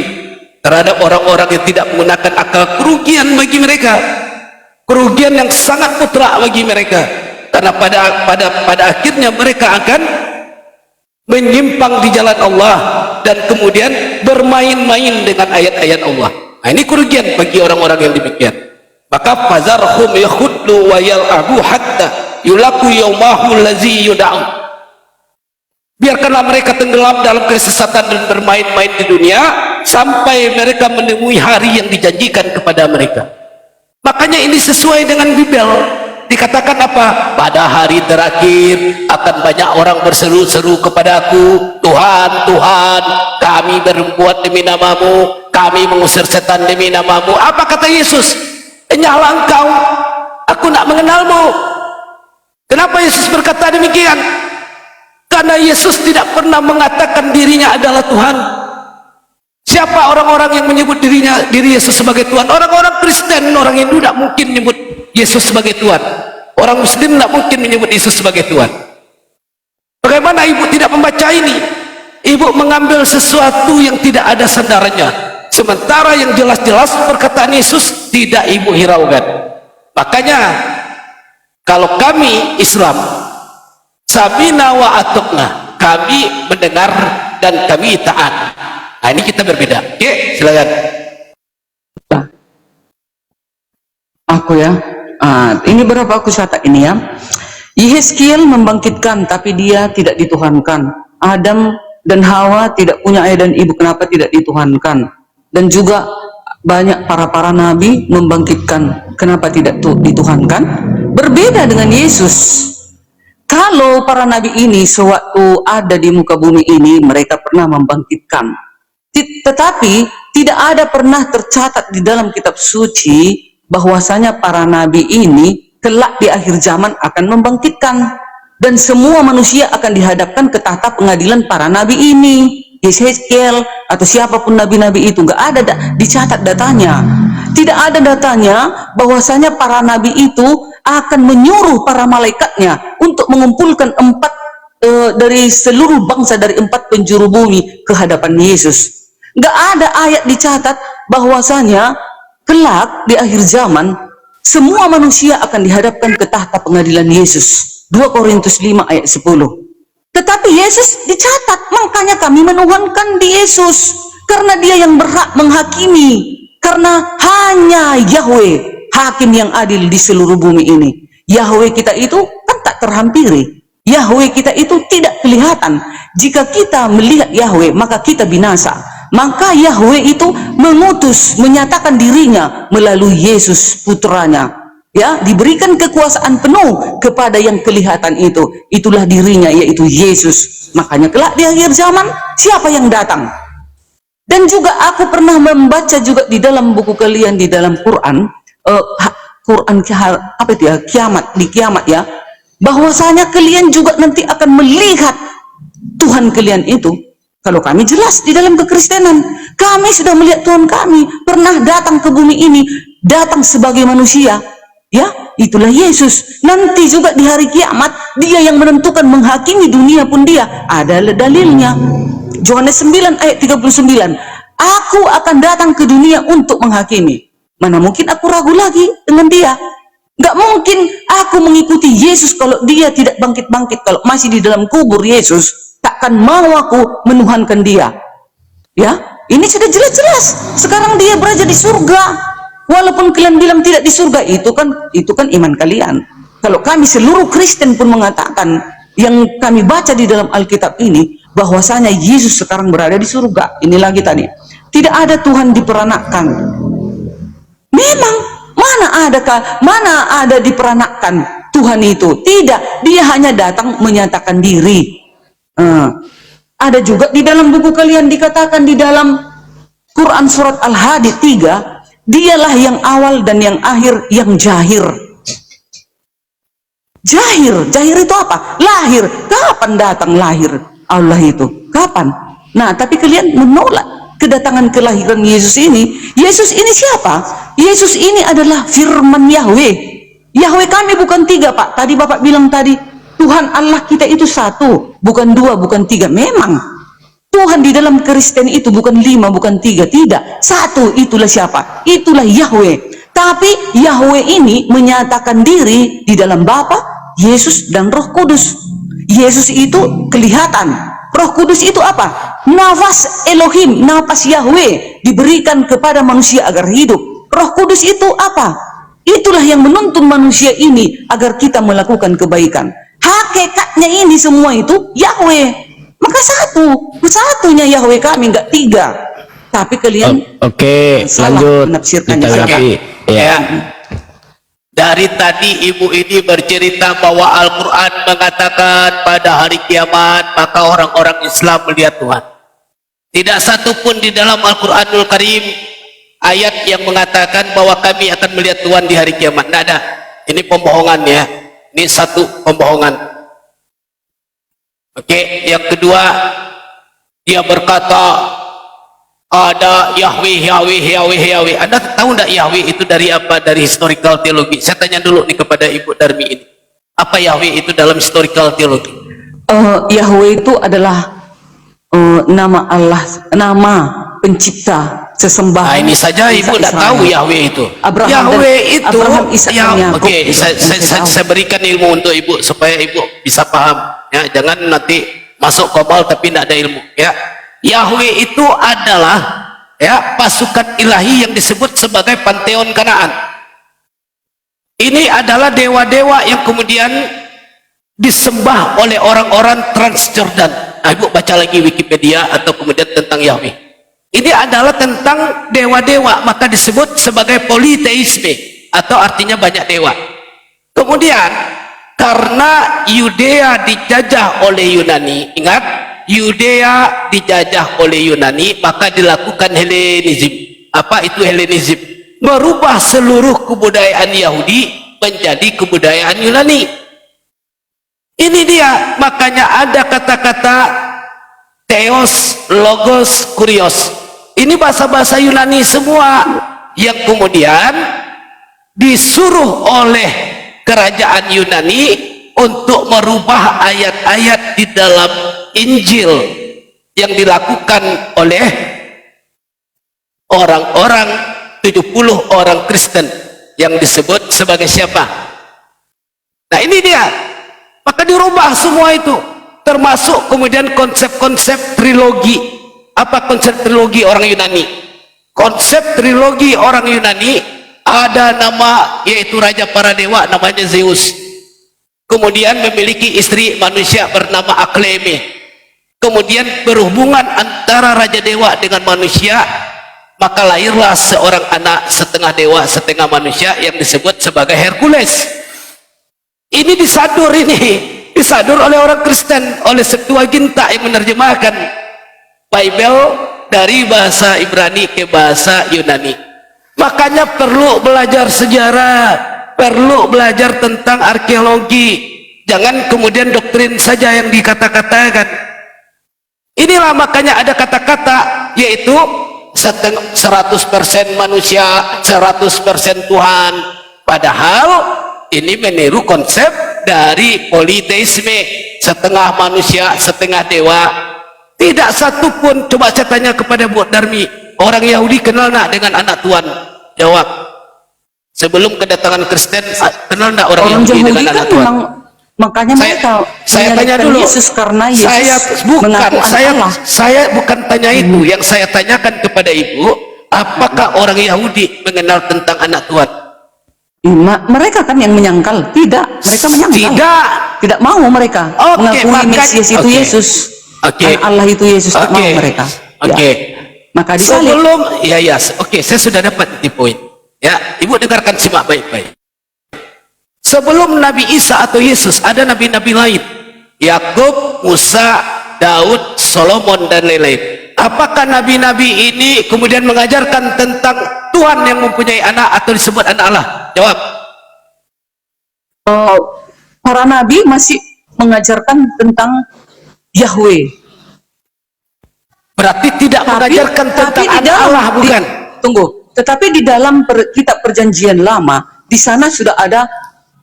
terhadap orang-orang yang tidak menggunakan akal, kerugian bagi mereka, kerugian yang sangat mutlak bagi mereka, karena pada akhirnya mereka akan menyimpang di jalan Allah dan kemudian bermain-main dengan ayat-ayat Allah. Nah, ini kerugian bagi orang-orang yang demikian. Maka fazarhum yakhuddu wa yal'abu hatta yulaku yaumahu allazi yud'u. Biarkanlah mereka tenggelam dalam kesesatan dan bermain-main di dunia sampai mereka menemui hari yang dijanjikan kepada mereka. Makanya ini sesuai dengan Bibel. Dikatakan apa? Pada hari terakhir akan banyak orang berseru-seru kepadaku, Tuhan, Tuhan, kami berbuat demi namamu, kami mengusir setan demi namamu. Apa kata Yesus? Enyahlah engkau, aku nak mengenalmu. Kenapa Yesus berkata demikian? Karena Yesus tidak pernah mengatakan dirinya adalah Tuhan. Siapa orang-orang yang menyebut diri Yesus sebagai Tuhan? Orang-orang Kristen, orang Hindu tidak mungkin menyebut Yesus sebagai Tuhan. Orang Muslim tidak mungkin menyebut Yesus sebagai Tuhan. Bagaimana ibu tidak membaca ini? Ibu mengambil sesuatu yang tidak ada sandarannya. Sementara yang jelas-jelas perkataan Yesus tidak ibu hiraukan. Makanya kalau kami Islam, sabina wa atokna, kami mendengar dan kami taat. Nah, ini kita berbeda. Oke, silakan. Aku ya, ini berapa aku catat ini ya. Yehezkiel membangkitkan tapi dia tidak dituhankan. Adam dan Hawa tidak punya ayah dan ibu, kenapa tidak dituhankan? Dan juga banyak para nabi membangkitkan, kenapa tidak dituhankan? Berbeda dengan Yesus. Kalau para nabi ini sewaktu ada di muka bumi ini mereka pernah membangkitkan, tetapi tidak ada pernah tercatat di dalam kitab suci bahwasanya para nabi ini kelak di akhir zaman akan membangkitkan, dan semua manusia akan dihadapkan ke tahta pengadilan para nabi ini. Yehezkiel atau siapapun nabi-nabi itu nggak ada dicatat datanya. Tidak ada datanya bahwasanya para nabi itu akan menyuruh para malaikatnya untuk mengumpulkan dari seluruh bangsa dari 4 penjuru bumi ke hadapan Yesus. Nggak ada ayat dicatat bahwasanya kelak di akhir zaman semua manusia akan dihadapkan ke tahta pengadilan Yesus. 2 Korintus 5 ayat 10. Tetapi Yesus dicatat, makanya kami menuhankan di Yesus karena dia yang berhak menghakimi, karena hanya Yahweh hakim yang adil di seluruh bumi ini. Yahweh kita itu kan tak terhampiri, Yahweh kita itu tidak kelihatan. Jika kita melihat Yahweh maka kita binasa. Maka Yahweh itu mengutus, menyatakan dirinya melalui Yesus putranya. Ya, diberikan kekuasaan penuh kepada yang kelihatan itu. Itulah dirinya, yaitu Yesus. Makanya kelak di akhir zaman siapa yang datang? Dan juga aku pernah membaca juga di dalam buku kalian di dalam Quran, apa itu ya, kiamat ya, bahwasanya kalian juga nanti akan melihat Tuhan kalian itu. Kalau kami jelas di dalam kekristenan, kami sudah melihat Tuhan kami pernah datang ke bumi ini, datang sebagai manusia. Ya, itulah Yesus. Nanti juga di hari kiamat, dia yang menentukan menghakimi dunia pun dia. Ada dalilnya. Yohanes 9 ayat 39. Aku akan datang ke dunia untuk menghakimi. Mana mungkin aku ragu lagi dengan dia? Gak mungkin aku mengikuti Yesus kalau dia tidak bangkit-bangkit. Kalau masih di dalam kubur Yesus, takkan mau aku menuhankan dia. Ya, ini sudah jelas-jelas. Sekarang dia berada di surga. Walaupun kalian bilang tidak di surga, itu kan iman kalian. Kalau kami seluruh Kristen pun mengatakan yang kami baca di dalam Alkitab ini, bahwasanya Yesus sekarang berada di surga. Ini lagi tadi, tidak ada Tuhan diperanakkan. Memang mana ada diperanakkan Tuhan itu? Tidak, dia hanya datang menyatakan diri. Ada juga di dalam buku kalian dikatakan di dalam Quran surat Al-Hadid 3, dialah yang awal dan yang akhir, yang jahir. Jahir itu apa? Lahir. Kapan datang lahir Allah itu? Kapan? Nah, tapi kalian menolak kedatangan kelahiran Yesus ini. Yesus ini siapa? Yesus ini adalah firman Yahweh. Yahweh kami bukan 3, Pak. Tadi Bapak bilang tadi, Tuhan Allah kita itu 1, bukan 2, bukan 3. Memang Tuhan di dalam Kristen itu bukan 5, bukan 3, tidak. 1, itulah siapa? Itulah Yahweh. Tapi Yahweh ini menyatakan diri di dalam Bapa, Yesus, dan Roh Kudus. Yesus itu kelihatan. Roh Kudus itu apa? Nafas Elohim, nafas Yahweh diberikan kepada manusia agar hidup. Roh Kudus itu apa? Itulah yang menuntun manusia ini agar kita melakukan kebaikan. Hakikatnya ini semua itu Yahweh. Maka satunya Yahweh kami, enggak 3. Tapi kalian Oke, lanjut menafsirkannya. ditanggapi. Ya. Dari tadi ibu ini bercerita bahwa Al-Quran mengatakan pada hari kiamat maka orang-orang Islam melihat Tuhan. Tidak satu pun di dalam Al-Quranul Karim ayat yang mengatakan bahwa kami akan melihat Tuhan di hari kiamat. Tidak ada. Ini pembohongan ya. Ini satu pembohongan. Oke, yang kedua, dia berkata ada Yahweh. Anda tahu tidak Yahweh itu dari apa? Dari historical teologi. Saya tanya dulu nih kepada Ibu Darmi ini. Apa Yahweh itu dalam historical teologi? Yahweh itu adalah nama Allah, nama pencipta sesembahan. Nah, ini saja Ibu tidak tahu Yahweh itu. Yahweh itu oke, saya berikan ilmu untuk Ibu supaya Ibu bisa paham ya, jangan nanti masuk komal tapi tidak ada ilmu ya. Yahweh itu adalah ya pasukan ilahi yang disebut sebagai Panteon Kanaan. Ini adalah dewa-dewa yang kemudian disembah oleh orang-orang Transjordan. Nah, Ibu baca lagi Wikipedia atau kemudian tentang Yahweh. Ini adalah tentang dewa-dewa, maka disebut sebagai politeisme atau artinya banyak dewa. Kemudian karena Yudea dijajah oleh Yunani, ingat Yudea dijajah oleh Yunani, maka dilakukan Helenisme. Apa itu Helenisme? Merubah seluruh kebudayaan Yahudi menjadi kebudayaan Yunani. Ini dia, makanya ada kata-kata Theos, Logos, Kurios. Ini bahasa-bahasa Yunani semua yang kemudian disuruh oleh kerajaan Yunani untuk merubah ayat-ayat di dalam Injil yang dilakukan oleh orang-orang 70 orang Kristen yang disebut sebagai siapa? Nah, ini dia. Maka dirubah semua itu, termasuk kemudian konsep-konsep trilogi. Apa konsep trilogi orang Yunani? Konsep trilogi orang Yunani ada nama yaitu raja para dewa namanya Zeus. Kemudian memiliki istri manusia bernama Akleme. Kemudian berhubungan antara raja dewa dengan manusia, maka lahirlah seorang anak setengah dewa setengah manusia yang disebut sebagai Hercules. Ini disadur oleh orang Kristen, oleh Septuaginta yang menerjemahkan Bible dari bahasa Ibrani ke bahasa Yunani. Makanya perlu belajar sejarah, perlu belajar tentang arkeologi. Jangan kemudian doktrin saja yang dikata-katakan. Inilah makanya ada kata-kata yaitu 100% manusia, 100% Tuhan. Padahal ini meniru konsep dari politeisme, setengah manusia, setengah dewa. Tidak satu pun, coba saya tanya kepada Bu Darmi, orang Yahudi kenal enggak dengan anak Tuhan? Jawab. Sebelum kedatangan Kristen, kenal enggak orang Yahudi dengan anak Tuhan? Makanya saya tanya dulu. Yesus karena Yesus saya bukan tanya itu. Yang saya tanyakan kepada Ibu, apakah orang Yahudi mengenal tentang anak Tuhan? Mereka kan yang menyangkal. Tidak, mereka menyangkal. Tidak mau mereka mengakui Mesias itu Yesus. Allah itu Yesus, tidak mau mereka. Maka disalib. Sebelum saya sudah dapat di poin. Ya, Ibu dengarkan, simak baik-baik. Sebelum Nabi Isa atau Yesus ada nabi-nabi lain. Yakub, Musa, Daud, Solomon dan lain-lain. Apakah nabi-nabi ini kemudian mengajarkan tentang Tuhan yang mempunyai anak atau disebut anak Allah? Jawab. Para nabi masih mengajarkan tentang Yahweh. Berarti tidak mengajarkan tentang anak Allah, bukan? Tunggu. Tetapi di dalam kitab Perjanjian Lama, di sana sudah ada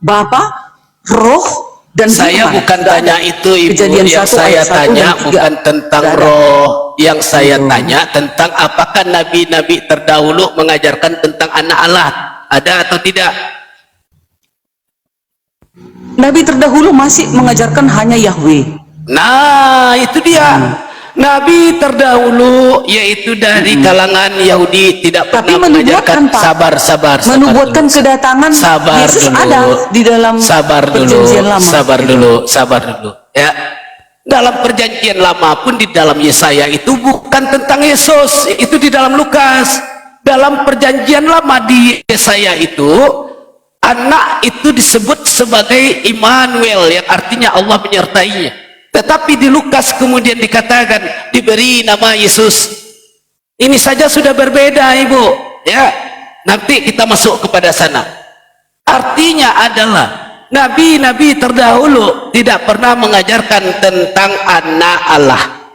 Bapa, Roh, dan saya Firman. bukan tanya itu, Ibu. Kejadian Yang 1 saya ayat 1 tanya dan 3. bukan tentang roh. Yang saya tanya tentang apakah nabi-nabi terdahulu mengajarkan tentang anak Allah. Ada atau tidak? Nabi terdahulu masih mengajarkan hanya Yahweh. Nah, itu dia. Nabi terdahulu yaitu dari kalangan Yahudi tidak pernah mengajarkan sabar menubuatkan dulu. kedatangan Yesus dulu. Ada di dalam Perjanjian Lama. Sabar dulu. Ya. Dalam Perjanjian Lama pun di dalam Yesaya itu bukan tentang Yesus, itu di dalam Lukas. Dalam Perjanjian Lama di Yesaya itu anak itu disebut sebagai Immanuel, yang artinya Allah menyertainya. Tetapi di Lukas kemudian dikatakan diberi nama Yesus. Ini saja sudah berbeda, Ibu. Ya, nanti kita masuk kepada sana. Artinya adalah nabi-nabi terdahulu tidak pernah mengajarkan tentang anak Allah.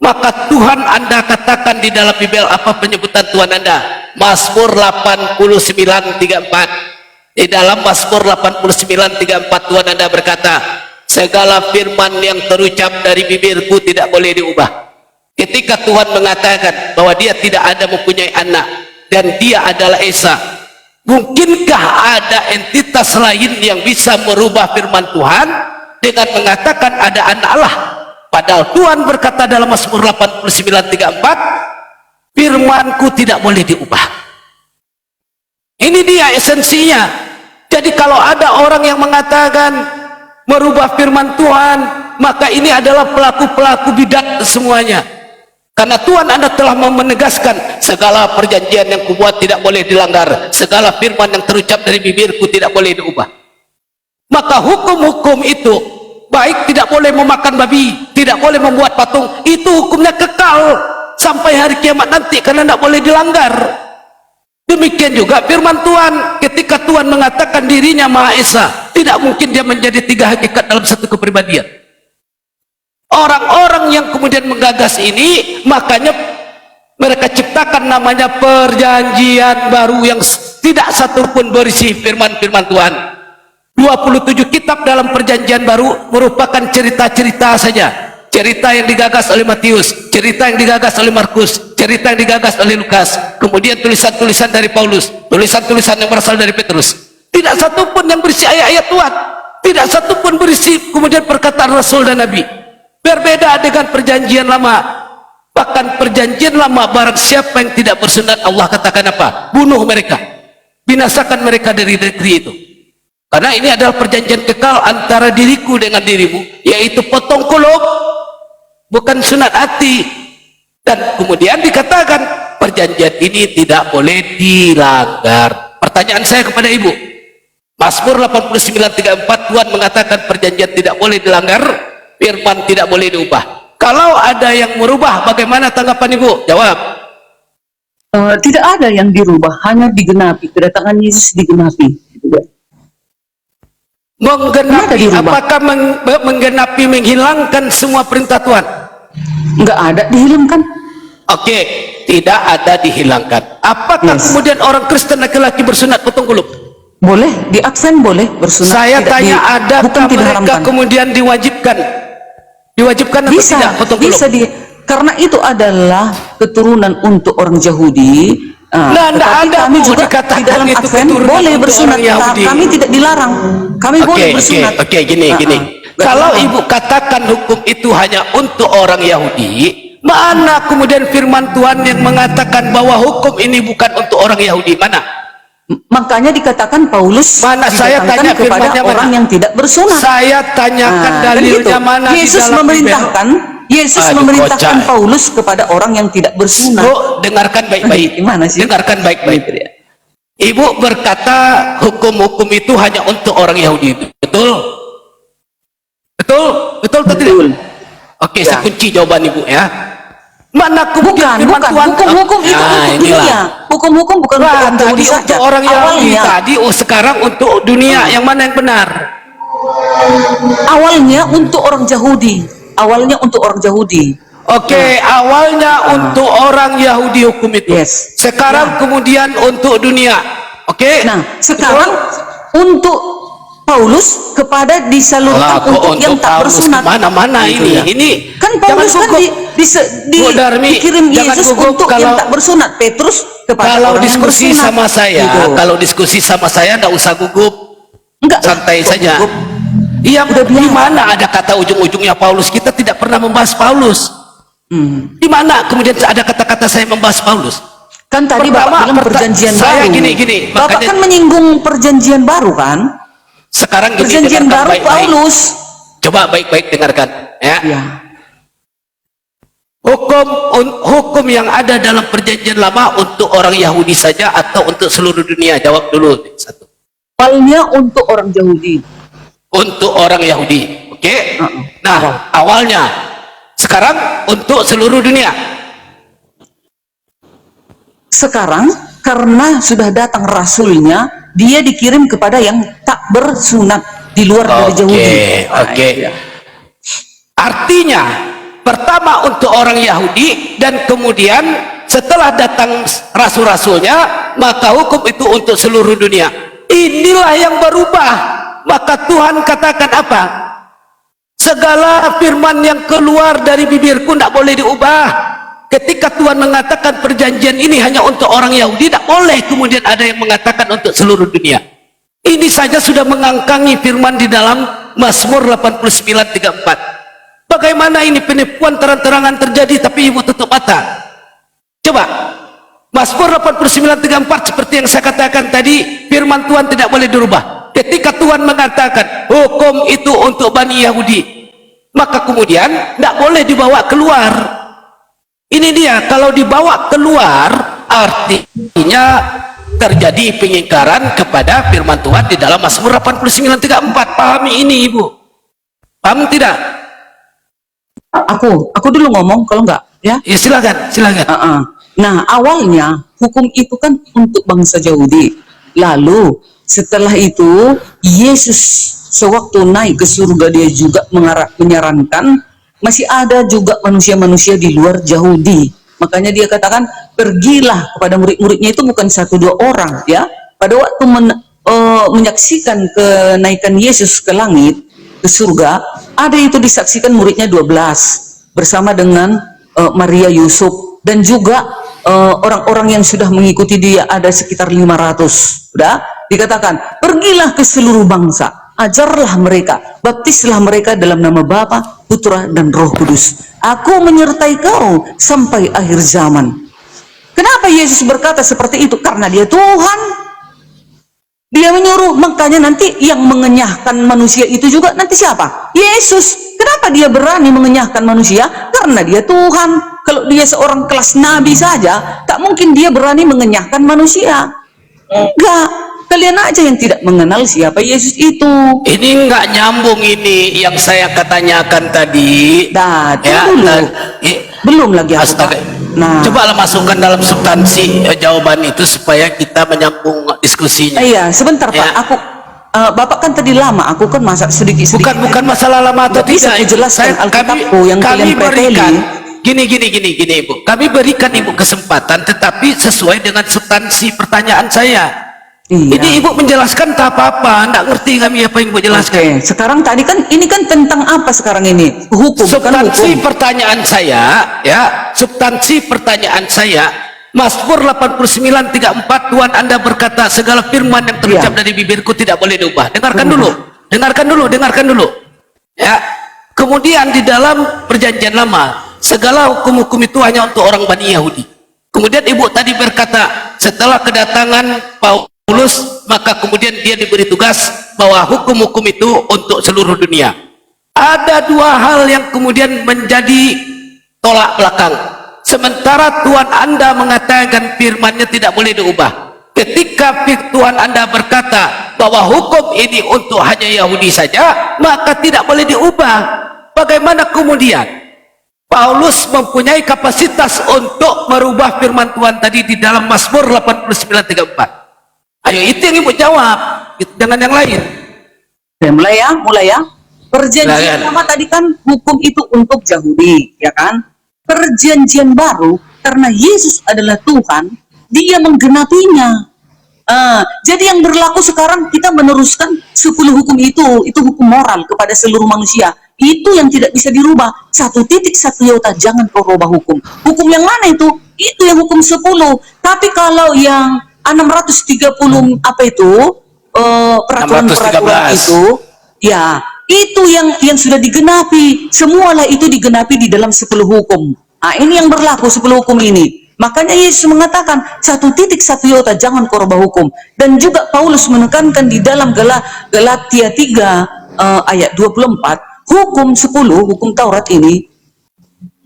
Maka Tuhan Anda katakan di dalam Bible, apa penyebutan Tuhan Anda? Mazmur 89:34. Di dalam Mazmur 89:34 Tuhan Anda berkata, segala firman yang terucap dari bibirku tidak boleh diubah. Ketika Tuhan mengatakan bahwa dia tidak ada mempunyai anak dan dia adalah Esa, mungkinkah ada entitas lain yang bisa merubah firman Tuhan dengan mengatakan ada anak Allah? Padahal Tuhan berkata dalam Mazmur 89:34, firmanku tidak boleh diubah. Ini dia esensinya. Jadi kalau ada orang yang mengatakan merubah firman Tuhan, maka ini adalah pelaku-pelaku bidat semuanya. Karena Tuhan Anda telah menegaskan segala perjanjian yang kubuat tidak boleh dilanggar, segala firman yang terucap dari bibirku tidak boleh diubah. Maka hukum-hukum itu, baik tidak boleh memakan babi, tidak boleh membuat patung, itu hukumnya kekal sampai hari kiamat nanti karena tidak boleh dilanggar. Demikian juga firman Tuhan, ketika Tuhan mengatakan dirinya Maha Esa, tidak mungkin dia menjadi tiga hakikat dalam satu kepribadian. Orang-orang yang kemudian menggagas ini, makanya mereka ciptakan namanya perjanjian baru yang tidak satupun berisi firman-firman Tuhan. 27 kitab dalam perjanjian baru merupakan cerita-cerita saja. Cerita yang digagas oleh Matius, cerita yang digagas oleh Markus, cerita yang digagas oleh Lukas, kemudian tulisan-tulisan dari Paulus, tulisan-tulisan yang berasal dari Petrus. Tidak satupun yang berisi ayat-ayat Tuhan, tidak satupun berisi kemudian perkataan Rasul dan Nabi. Berbeda dengan perjanjian lama. Bahkan perjanjian lama, barang siapa yang tidak bersunat, Allah katakan apa? Bunuh mereka, binasakan mereka dari negeri itu. Karena ini adalah perjanjian kekal antara diriku dengan dirimu, yaitu potong kulub, bukan sunat hati. Dan kemudian dikatakan perjanjian ini tidak boleh dilanggar. Pertanyaan saya kepada Ibu, Mazmur 89:34 Tuhan mengatakan perjanjian tidak boleh dilanggar, firman tidak boleh diubah. Kalau ada yang merubah, bagaimana tanggapan Ibu? Jawab. Tidak ada yang dirubah, hanya digenapi. Kedatangan Yesus digenapi. Menggenapi, apakah menggenapi menghilangkan semua perintah Tuhan? Enggak ada dihilangkan. Oke, tidak ada dihilangkan. Apakah kemudian orang Kristen laki-laki bersunat potong kulub? Boleh, di Advent boleh bersunat. Saya tanya, adakah mereka kemudian diwajibkan atau tidak potong kulub? Bisa karena itu adalah keturunan untuk orang Yahudi. Nah, kami juga di dalam Advent boleh bersunat. Kami tidak dilarang. Kami boleh bersunat. Oke, gini. Kalau Ibu katakan hukum itu hanya untuk orang Yahudi, mana kemudian firman Tuhan yang mengatakan bahwa hukum ini bukan untuk orang Yahudi? Mana? Makanya dikatakan Paulus Mana saya didatangkan tanya kepada firmannya orang mana? yang tidak bersunat. Saya tanyakan Nah, dalilnya kan gitu. mana di Yesus dalam memerintahkan Yesus Aduh, memerintahkan kocak. Paulus kepada orang yang tidak bersunat. Bu, dengarkan baik-baik. Gimana sih? Dengarkan baik-baik. Ibu berkata hukum-hukum itu hanya untuk orang Yahudi. Betul? Betul? Betul atau tidak? Oke, saya kunci jawaban Ibu ya. Mana kemudian firman Bukan. Tuhan? Hukum-hukum itu Nah, untuk inilah. dunia. Hukum-hukum bukan untuk orang Yahudi Tadi saja. untuk orang Yahudi Awalnya, tadi, sekarang untuk dunia. Yang mana yang benar? awalnya untuk orang Yahudi. Awalnya untuk orang Yahudi. Oke, awalnya untuk orang Yahudi hukum itu. Yes. Sekarang kemudian untuk dunia. Oke. Nah, sekarang untuk Paulus kepada disalurkan untuk yang tak bersunat. Mana-mana Gitu ini. ya. Ini Kan Paulus kan Bu Darmi, dikirim Yesus untuk yang tak bersunat. Petrus kepada kalau orang diskusi yang bersunat. sama saya, Gitu. kalau diskusi sama saya enggak usah gugup. Enggak, Santai kok saja. gugup? Iya, Udah di biasa. mana ada kata ujung-ujungnya Paulus? Kita tidak pernah membahas Paulus. Di mana kemudian ada kata-kata saya membahas Paulus? Kan tadi Pertama, Bapak bilang perjanjian saya baru. gini, Bapak makanya- kan menyinggung perjanjian baru kan? Sekarang gini, Perjanjian dengarkan baru baik-baik. Paulus. Coba baik-baik dengarkan ya. Ya. Hukum yang ada dalam perjanjian lama untuk orang Yahudi saja atau untuk seluruh dunia? Jawab dulu satu. Awalnya untuk orang Yahudi. Untuk orang Yahudi, oke? Nah, awalnya. Sekarang untuk seluruh dunia. Sekarang karena sudah datang rasulnya, dia dikirim kepada yang tak bersunat di luar dari Yahudi. Oke. Artinya pertama untuk orang Yahudi dan kemudian setelah datang rasul-rasulnya maka hukum itu untuk seluruh dunia. Inilah yang berubah. Maka Tuhan katakan apa? Segala firman yang keluar dari bibirku tidak boleh diubah. Ketika Tuhan mengatakan perjanjian ini hanya untuk orang Yahudi, tidak boleh kemudian ada yang mengatakan untuk seluruh dunia. Ini saja sudah mengangkangi firman di dalam Mazmur 89:34. Bagaimana ini penipuan terang-terangan terjadi tapi ibu tutup mata? Coba Mazmur 89:34 seperti yang saya katakan tadi, firman Tuhan tidak boleh dirubah. Ketika Tuhan mengatakan hukum itu untuk Bani Yahudi, maka kemudian tidak boleh dibawa keluar. Ini dia, kalau dibawa keluar artinya terjadi pengingkaran kepada firman Tuhan di dalam Mazmur 89:34. Pahami ini ibu? Paham tidak? Aku dulu ngomong kalau enggak ya. Ya silakan. Nah, awalnya hukum itu kan untuk bangsa Yahudi. Lalu setelah itu Yesus sewaktu naik ke surga dia juga menyarankan masih ada juga manusia-manusia di luar Yahudi. Makanya dia katakan pergilah kepada murid-muridnya itu bukan 1-2 orang ya. Pada waktu menyaksikan kenaikan Yesus ke langit, ke surga, ada itu disaksikan muridnya 12 bersama dengan Maria, Yusuf dan juga orang-orang yang sudah mengikuti dia ada sekitar 500. Udah dikatakan pergilah ke seluruh bangsa, ajarlah mereka, baptislah mereka dalam nama Bapa, Putra dan Roh Kudus. Aku menyertai kau sampai akhir zaman. Kenapa Yesus berkata seperti itu? Karena dia Tuhan. Dia menyuruh, makanya nanti yang mengenyahkan manusia itu juga nanti siapa? Yesus. Kenapa dia berani mengenyahkan manusia? Karena dia Tuhan. Kalau dia seorang kelas nabi saja, tak mungkin dia berani mengenyahkan manusia. Enggak. Kalian aja yang tidak mengenal siapa Yesus itu. Ini enggak nyambung ini yang saya katanyakan tadi. Dulu. Belum lagi aku. Nah, cobalah masukkan dalam substansi jawaban itu supaya kita menyambung diskusinya. Iya, sebentar Pak. Aku Bapak kan tadi lama, aku kan masak sedikit-sedikit. Bukan masalah lama atau tidak. Bisa aku jelaskan Alkitabku yang kalian berikan. preteli. Gini Ibu. Kami berikan Ibu kesempatan tetapi sesuai dengan substansi pertanyaan saya. Iya. Ini Ibu menjelaskan tak apa-apa, enggak ngerti kami apa yang Ibu jelaskan. Oke, sekarang tadi kan ini kan tentang apa sekarang ini? Hukum, substansi pertanyaan saya, ya, substansi pertanyaan saya, Mazmur 89:34, Tuhan Anda berkata segala firman yang terucap dari bibirku tidak boleh diubah. Dengarkan dulu. Ya. Kemudian di dalam perjanjian lama, segala hukum-hukum itu hanya untuk orang Bani Yahudi. Kemudian Ibu tadi berkata setelah kedatangan Paulus Paulus, maka kemudian dia diberi tugas bahwa hukum-hukum itu untuk seluruh dunia. Ada dua hal yang kemudian menjadi tolak belakang. Sementara Tuhan Anda mengatakan firman-Nya tidak boleh diubah. Ketika Tuhan Anda berkata bahwa hukum ini untuk hanya Yahudi saja, maka tidak boleh diubah. Bagaimana kemudian Paulus mempunyai kapasitas untuk merubah firman Tuhan tadi di dalam Mazmur 89:34? Ayo, itu yang ibu jawab, jangan yang lain. Oke, mulai ya. Perjanjian lama tadi kan hukum itu untuk Yahudi, ya kan? Perjanjian baru karena Yesus adalah Tuhan, dia menggenapinya. Jadi yang berlaku sekarang kita meneruskan 10 hukum itu hukum moral kepada seluruh manusia. Itu yang tidak bisa dirubah. 1 iota, jangan kau rubah hukum. Hukum yang mana itu? Itu yang hukum 10. Tapi kalau yang 630 peraturan itu, ya itu yang sudah digenapi. Semualah itu digenapi di dalam 10 hukum. Nah, ini yang berlaku 10 hukum ini. Makanya Yesus mengatakan 1 iota, jangan kau rubah hukum. Dan juga Paulus menekankan di dalam Galatia 3 ayat 24, hukum 10, hukum Taurat ini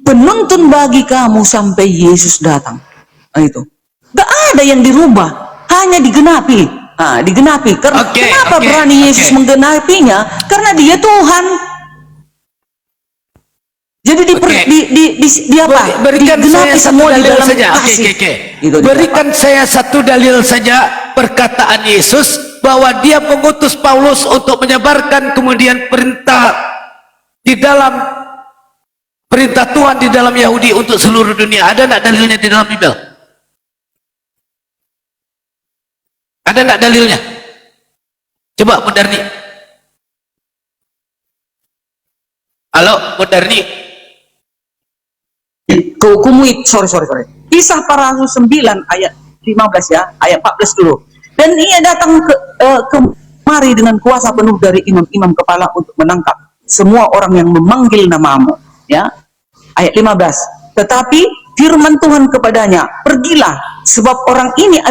penuntun bagi kamu sampai Yesus datang. Nah, itu gak ada yang dirubah, hanya digenapi. Digenapi. Kenapa berani Yesus menggenapinya? Karena dia Tuhan. Jadi berikan saya satu dalil saja. Berikan saya satu dalil saja perkataan Yesus bahwa dia mengutus Paulus untuk menyebarkan kemudian perintah Tuhan di dalam Yahudi untuk seluruh dunia. Ada enggak dalilnya di dalam Bible? Ada enggak dalilnya? Coba Bu Darni. Halo Bu Darni. Sorry. Kisah para Rasul 9 ayat 15 ya, ayat 14 dulu. Dan ia datang kemari dengan kuasa penuh dari imam-imam kepala untuk menangkap semua orang yang memanggil namamu. Ya, ayat 15. Tetapi firman Tuhan kepadanya, pergilah, sebab orang ini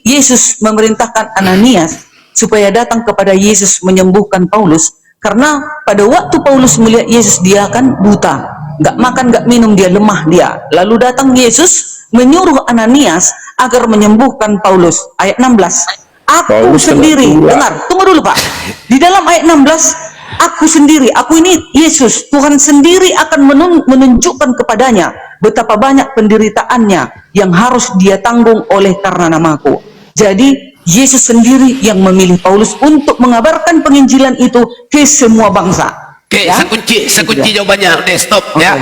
Yesus memerintahkan Ananias supaya datang kepada Yesus menyembuhkan Paulus, karena pada waktu Paulus melihat Yesus dia kan buta, nggak makan nggak minum, dia lemah dia. Lalu datang Yesus menyuruh Ananias agar menyembuhkan Paulus. Ayat 16. Aku sendiri, dengar, tunggu dulu Pak. Di dalam ayat 16, aku sendiri, aku ini Yesus, Tuhan sendiri akan menunjukkan kepadanya betapa banyak penderitaannya yang harus dia tanggung oleh karena namaku. Jadi Yesus sendiri yang memilih Paulus untuk mengabarkan penginjilan itu ke semua bangsa. Oke, ya? Sekunci jawabannya. Udah stop ya.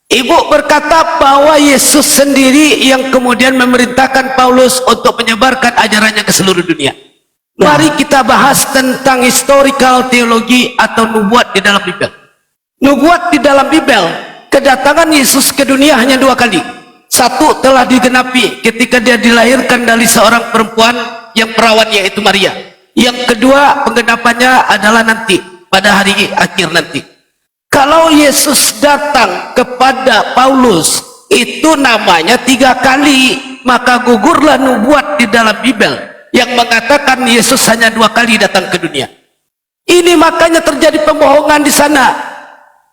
Ibu berkata bahwa Yesus sendiri yang kemudian memerintahkan Paulus untuk menyebarkan ajarannya ke seluruh dunia. Mari kita bahas tentang historical teologi atau nubuat di dalam Bible. Nubuat di dalam Bible, kedatangan Yesus ke dunia hanya 2 kali. Satu telah digenapi ketika dia dilahirkan dari seorang perempuan yang perawan, yaitu Maria. Yang kedua, penggenapannya adalah nanti, pada hari akhir nanti. Kalau Yesus datang kepada Paulus, itu namanya 3 kali, maka gugurlah nubuat di dalam Bible yang mengatakan Yesus hanya 2 kali datang ke dunia. Ini makanya terjadi pembohongan di sana.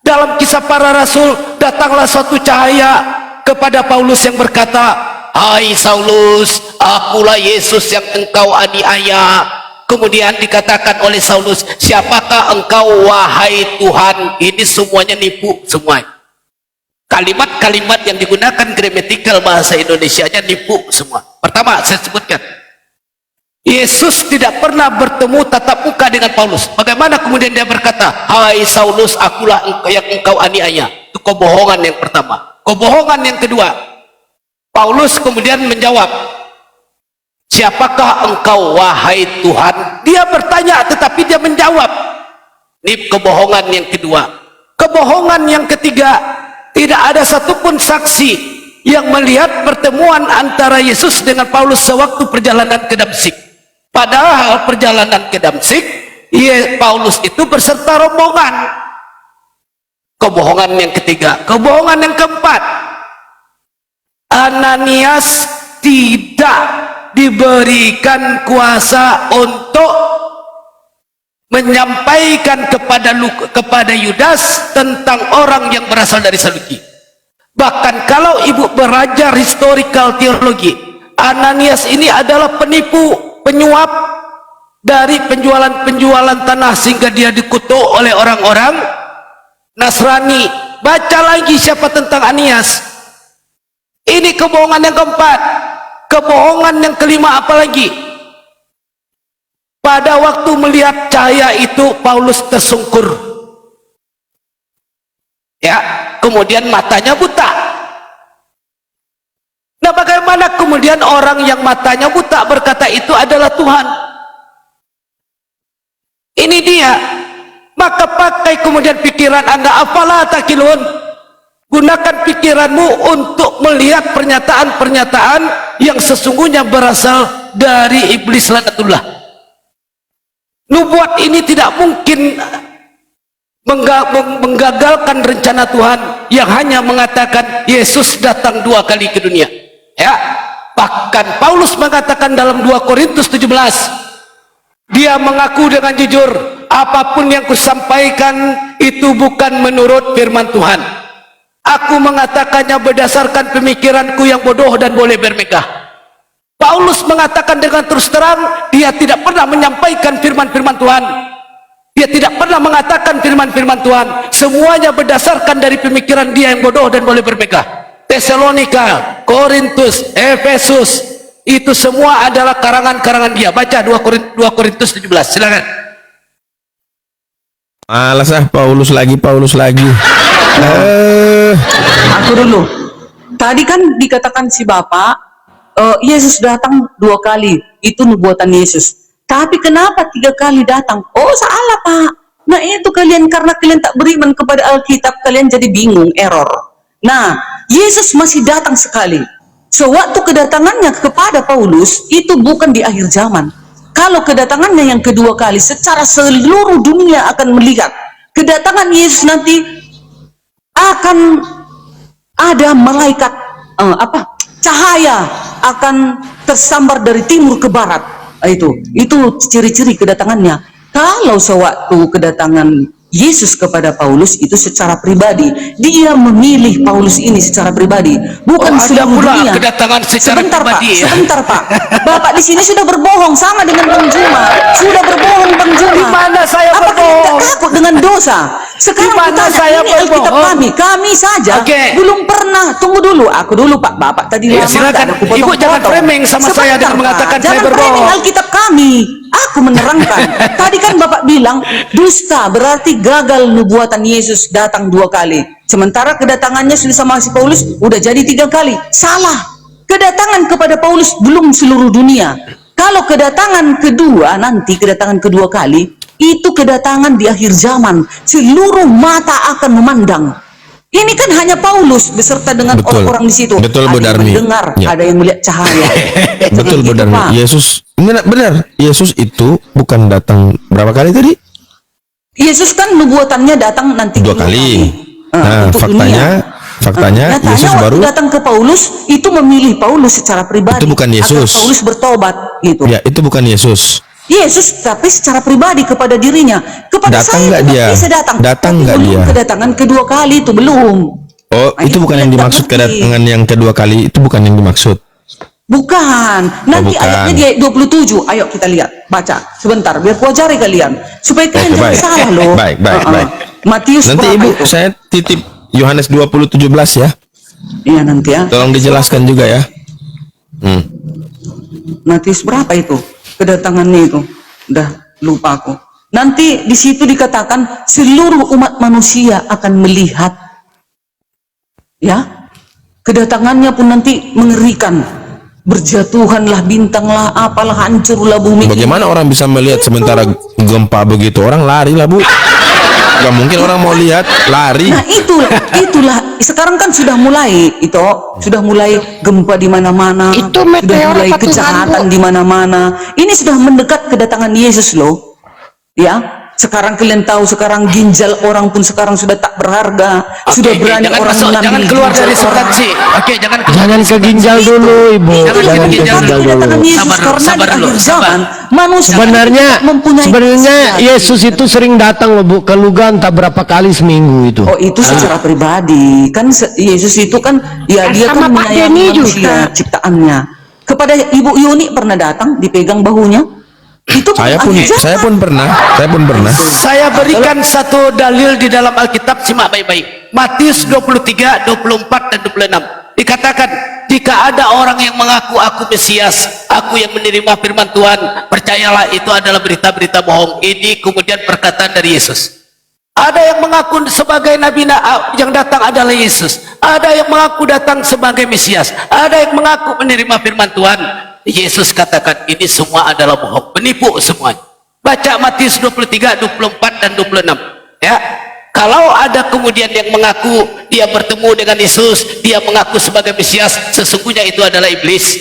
Dalam Kisah Para Rasul, datanglah suatu cahaya kepada Paulus yang berkata, "Hai Saulus, akulah Yesus yang engkau aniaya." Kemudian dikatakan oleh Saulus, "Siapakah engkau wahai Tuhan?" Ini semuanya nipu semua. Kalimat-kalimat yang digunakan gramatikal bahasa Indonesianya nipu semua. Pertama, saya sebutkan, Yesus tidak pernah bertemu tatap muka dengan Paulus. Bagaimana kemudian dia berkata, "Hai Saulus, akulah yang engkau aniaya"? Itu kebohongan yang pertama. Kebohongan yang kedua, Paulus kemudian menjawab, "Siapakah engkau wahai Tuhan?" Dia bertanya tetapi dia menjawab. Ini kebohongan yang kedua. Kebohongan yang ketiga, tidak ada satupun saksi yang melihat pertemuan antara Yesus dengan Paulus sewaktu perjalanan ke Damsyik. Padahal perjalanan ke Damsyik, Paulus itu berserta rombongan. Kebohongan yang ketiga. Kebohongan yang keempat, Ananias tidak diberikan kuasa untuk menyampaikan kepada Yudas tentang orang yang berasal dari Saluki. Bahkan kalau ibu belajar historical teologi, Ananias ini adalah penipu, penyuap dari penjualan tanah sehingga dia dikutuk oleh orang-orang Nasrani. Baca lagi siapa tentang Ananias. Ini kebohongan yang keempat. Kebohongan yang kelima apalagi? Pada waktu melihat cahaya itu Paulus tersungkur. Ya, kemudian matanya buta. Nah, bagaimana kemudian orang yang matanya buta berkata itu adalah Tuhan? Ini dia. Maka pakai kemudian pikiran Anda, afala takilun. Gunakan pikiranmu untuk melihat pernyataan-pernyataan yang sesungguhnya berasal dari iblis laknatullah. Nubuat ini tidak mungkin menggagalkan rencana Tuhan yang hanya mengatakan Yesus datang 2 kali ke dunia. Ya, bahkan Paulus mengatakan dalam 2 Korintus 17, dia mengaku dengan jujur, apapun yang kusampaikan itu bukan menurut firman Tuhan. Aku mengatakannya berdasarkan pemikiranku yang bodoh dan boleh bermegah. Paulus mengatakan dengan terus terang, dia tidak pernah menyampaikan firman-firman Tuhan. Dia tidak pernah mengatakan firman-firman Tuhan. Semuanya berdasarkan dari pemikiran dia yang bodoh dan boleh bermegah. Tesalonika, Korintus, Efesus, itu semua adalah karangan-karangan dia. Baca 2 Korintus 17, silakan. Malas Paulus lagi. Aku dulu. Tadi kan dikatakan si Bapak, Yesus datang 2 kali, itu nubuatan Yesus. Tapi kenapa 3 kali datang? Oh, salah Pak. Nah itu kalian, karena kalian tak beriman kepada Alkitab, kalian jadi bingung, error. Nah, Yesus masih datang sekali. Sewaktu kedatangannya kepada Paulus, itu bukan di akhir zaman. Kalau kedatangannya yang kedua kali, secara seluruh dunia akan melihat. Kedatangan Yesus nanti akan ada malaikat, cahaya akan tersambar dari timur ke barat. Itu ciri-ciri kedatangannya. Kalau sewaktu kedatangan Yesus kepada Paulus itu secara pribadi, dia memilih Paulus ini secara pribadi, bukan seluruh dunia. Kedatangan secara pribadi. Sebentar Pak. Bapak di sini sudah berbohong sama dengan Bang Juma. Sudah berbohong Bang Juma. Di mana saya Apakah berbohong? kita takut dengan dosa? Sekarang Dimana kita saya ini Alkitab berbohong? kami saja belum pernah. Tunggu dulu, aku dulu Pak. Bapak tadi Ya, lama silakan. aku potong-potong. Ibu jangan framing sama saya dengan Pak. mengatakan saya Jangan berbohong. framing Alkitab kami. Aku menerangkan. Tadi kan Bapak bilang dusta, berarti gagal nubuatan Yesus datang 2 kali. Sementara kedatangannya sudah sama si Paulus udah jadi 3 kali. Salah. Kedatangan kepada Paulus belum seluruh dunia. Kalau kedatangan kedua, nanti kedatangan kedua kali, itu kedatangan di akhir zaman. Seluruh mata akan memandang. Ini kan hanya Paulus beserta dengan orang-orang di situ. Betul, Bu Ada yang Darmi. mendengar, Ya. ada yang melihat cahaya. Betul, Bu Darmi. Pak. Yesus, benar. Yesus itu bukan datang berapa kali tadi? Yesus kan nubuatannya datang nanti 2 kali. Nah, untuk faktanya nyatanya Yesus waktu baru datang ke Paulus itu memilih Paulus secara pribadi. Itu bukan Yesus. Agar Paulus bertobat gitu. ya itu bukan Yesus. Yesus tapi secara pribadi kepada dirinya. Kepada Datang saya nggak juga dia? bisa datang. Datang Tapi nggak belum dia? kedatangan kedua kali itu belum. Oh, Nah, itu bukan yang kita dimaksud ngerti. kedatangan yang kedua kali, itu bukan yang dimaksud. Bukan. Nanti bukan. ayatnya di ayat 27. Ayo kita lihat. Baca sebentar biar ku ajari kalian. Supaya kalian jangan salah loh. Baik. Matius Nanti berapa Ibu, itu? saya titip Yohanes 20:17 ya. Iya nanti ya. Tolong dijelaskan juga ya. Matius berapa itu? Kedatangannya itu. Udah lupa aku. Nanti di situ dikatakan seluruh umat manusia akan melihat. Ya. Kedatangannya pun nanti mengerikan. Berjatuhanlah bintanglah, apalah, hancurlah bumi. Bagaimana orang bisa melihat sementara gempa begitu? Orang lari lah, Bu. Gak mungkin orang mau lihat, lari. Nah itulah. Sekarang kan sudah mulai sudah mulai gempa di mana-mana, Itu sudah meteor mulai apa Tuhan, kejahatan Bu? di mana-mana. Ini sudah mendekat kedatangan Yesus loh, ya. Sekarang kalian tahu, sekarang ginjal orang pun sekarang sudah tak berharga. Sudah berani jangan orang masuk, mengambil jangan keluar ginjal dari orang. substansi. Oke, jangan Jangan ke ginjal dulu, Ibu. Itu Jangan yang ke ginjal mendekati dulu. kedatangan Yesus Sabar dulu, karena sabar di dulu, akhir sabar. zaman manusia Sebenarnya mempunyai kesadaran. Yesus itu sering datang loh, Bu, ke Lugan tak berapa kali seminggu itu. Oh, itu secara pribadi kan Yesus itu kan ya dia Sama kan Pak menyayangi Denny manusia juga. ciptaannya. Kepada Ibu Yuni pernah datang dipegang bahunya. Itu Saya pun pernah. Saya berikan satu dalil di dalam Alkitab, simak baik-baik. Matius 23, 24 dan 26. Dikatakan, jika ada orang yang mengaku aku Mesias, aku yang menerima firman Tuhan, percayalah itu adalah berita-berita bohong. Ini kemudian perkataan dari Yesus. Ada yang mengaku sebagai Nabi yang datang adalah Yesus. Ada yang mengaku datang sebagai Mesias. Ada yang mengaku menerima firman Tuhan. Yesus katakan ini semua adalah bohong, penipu semuanya. Baca Matius 23, 24 dan 26. Ya. Kalau ada kemudian yang mengaku dia bertemu dengan Yesus, dia mengaku sebagai Mesias, sesungguhnya itu adalah iblis.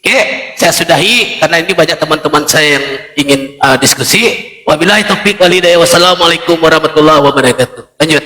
Oke, saya sudahi karena ini banyak teman-teman saya yang ingin diskusi. Wabillahi taufiq wal hidayah. Wassalamualaikum warahmatullahi wabarakatuh. Lanjut.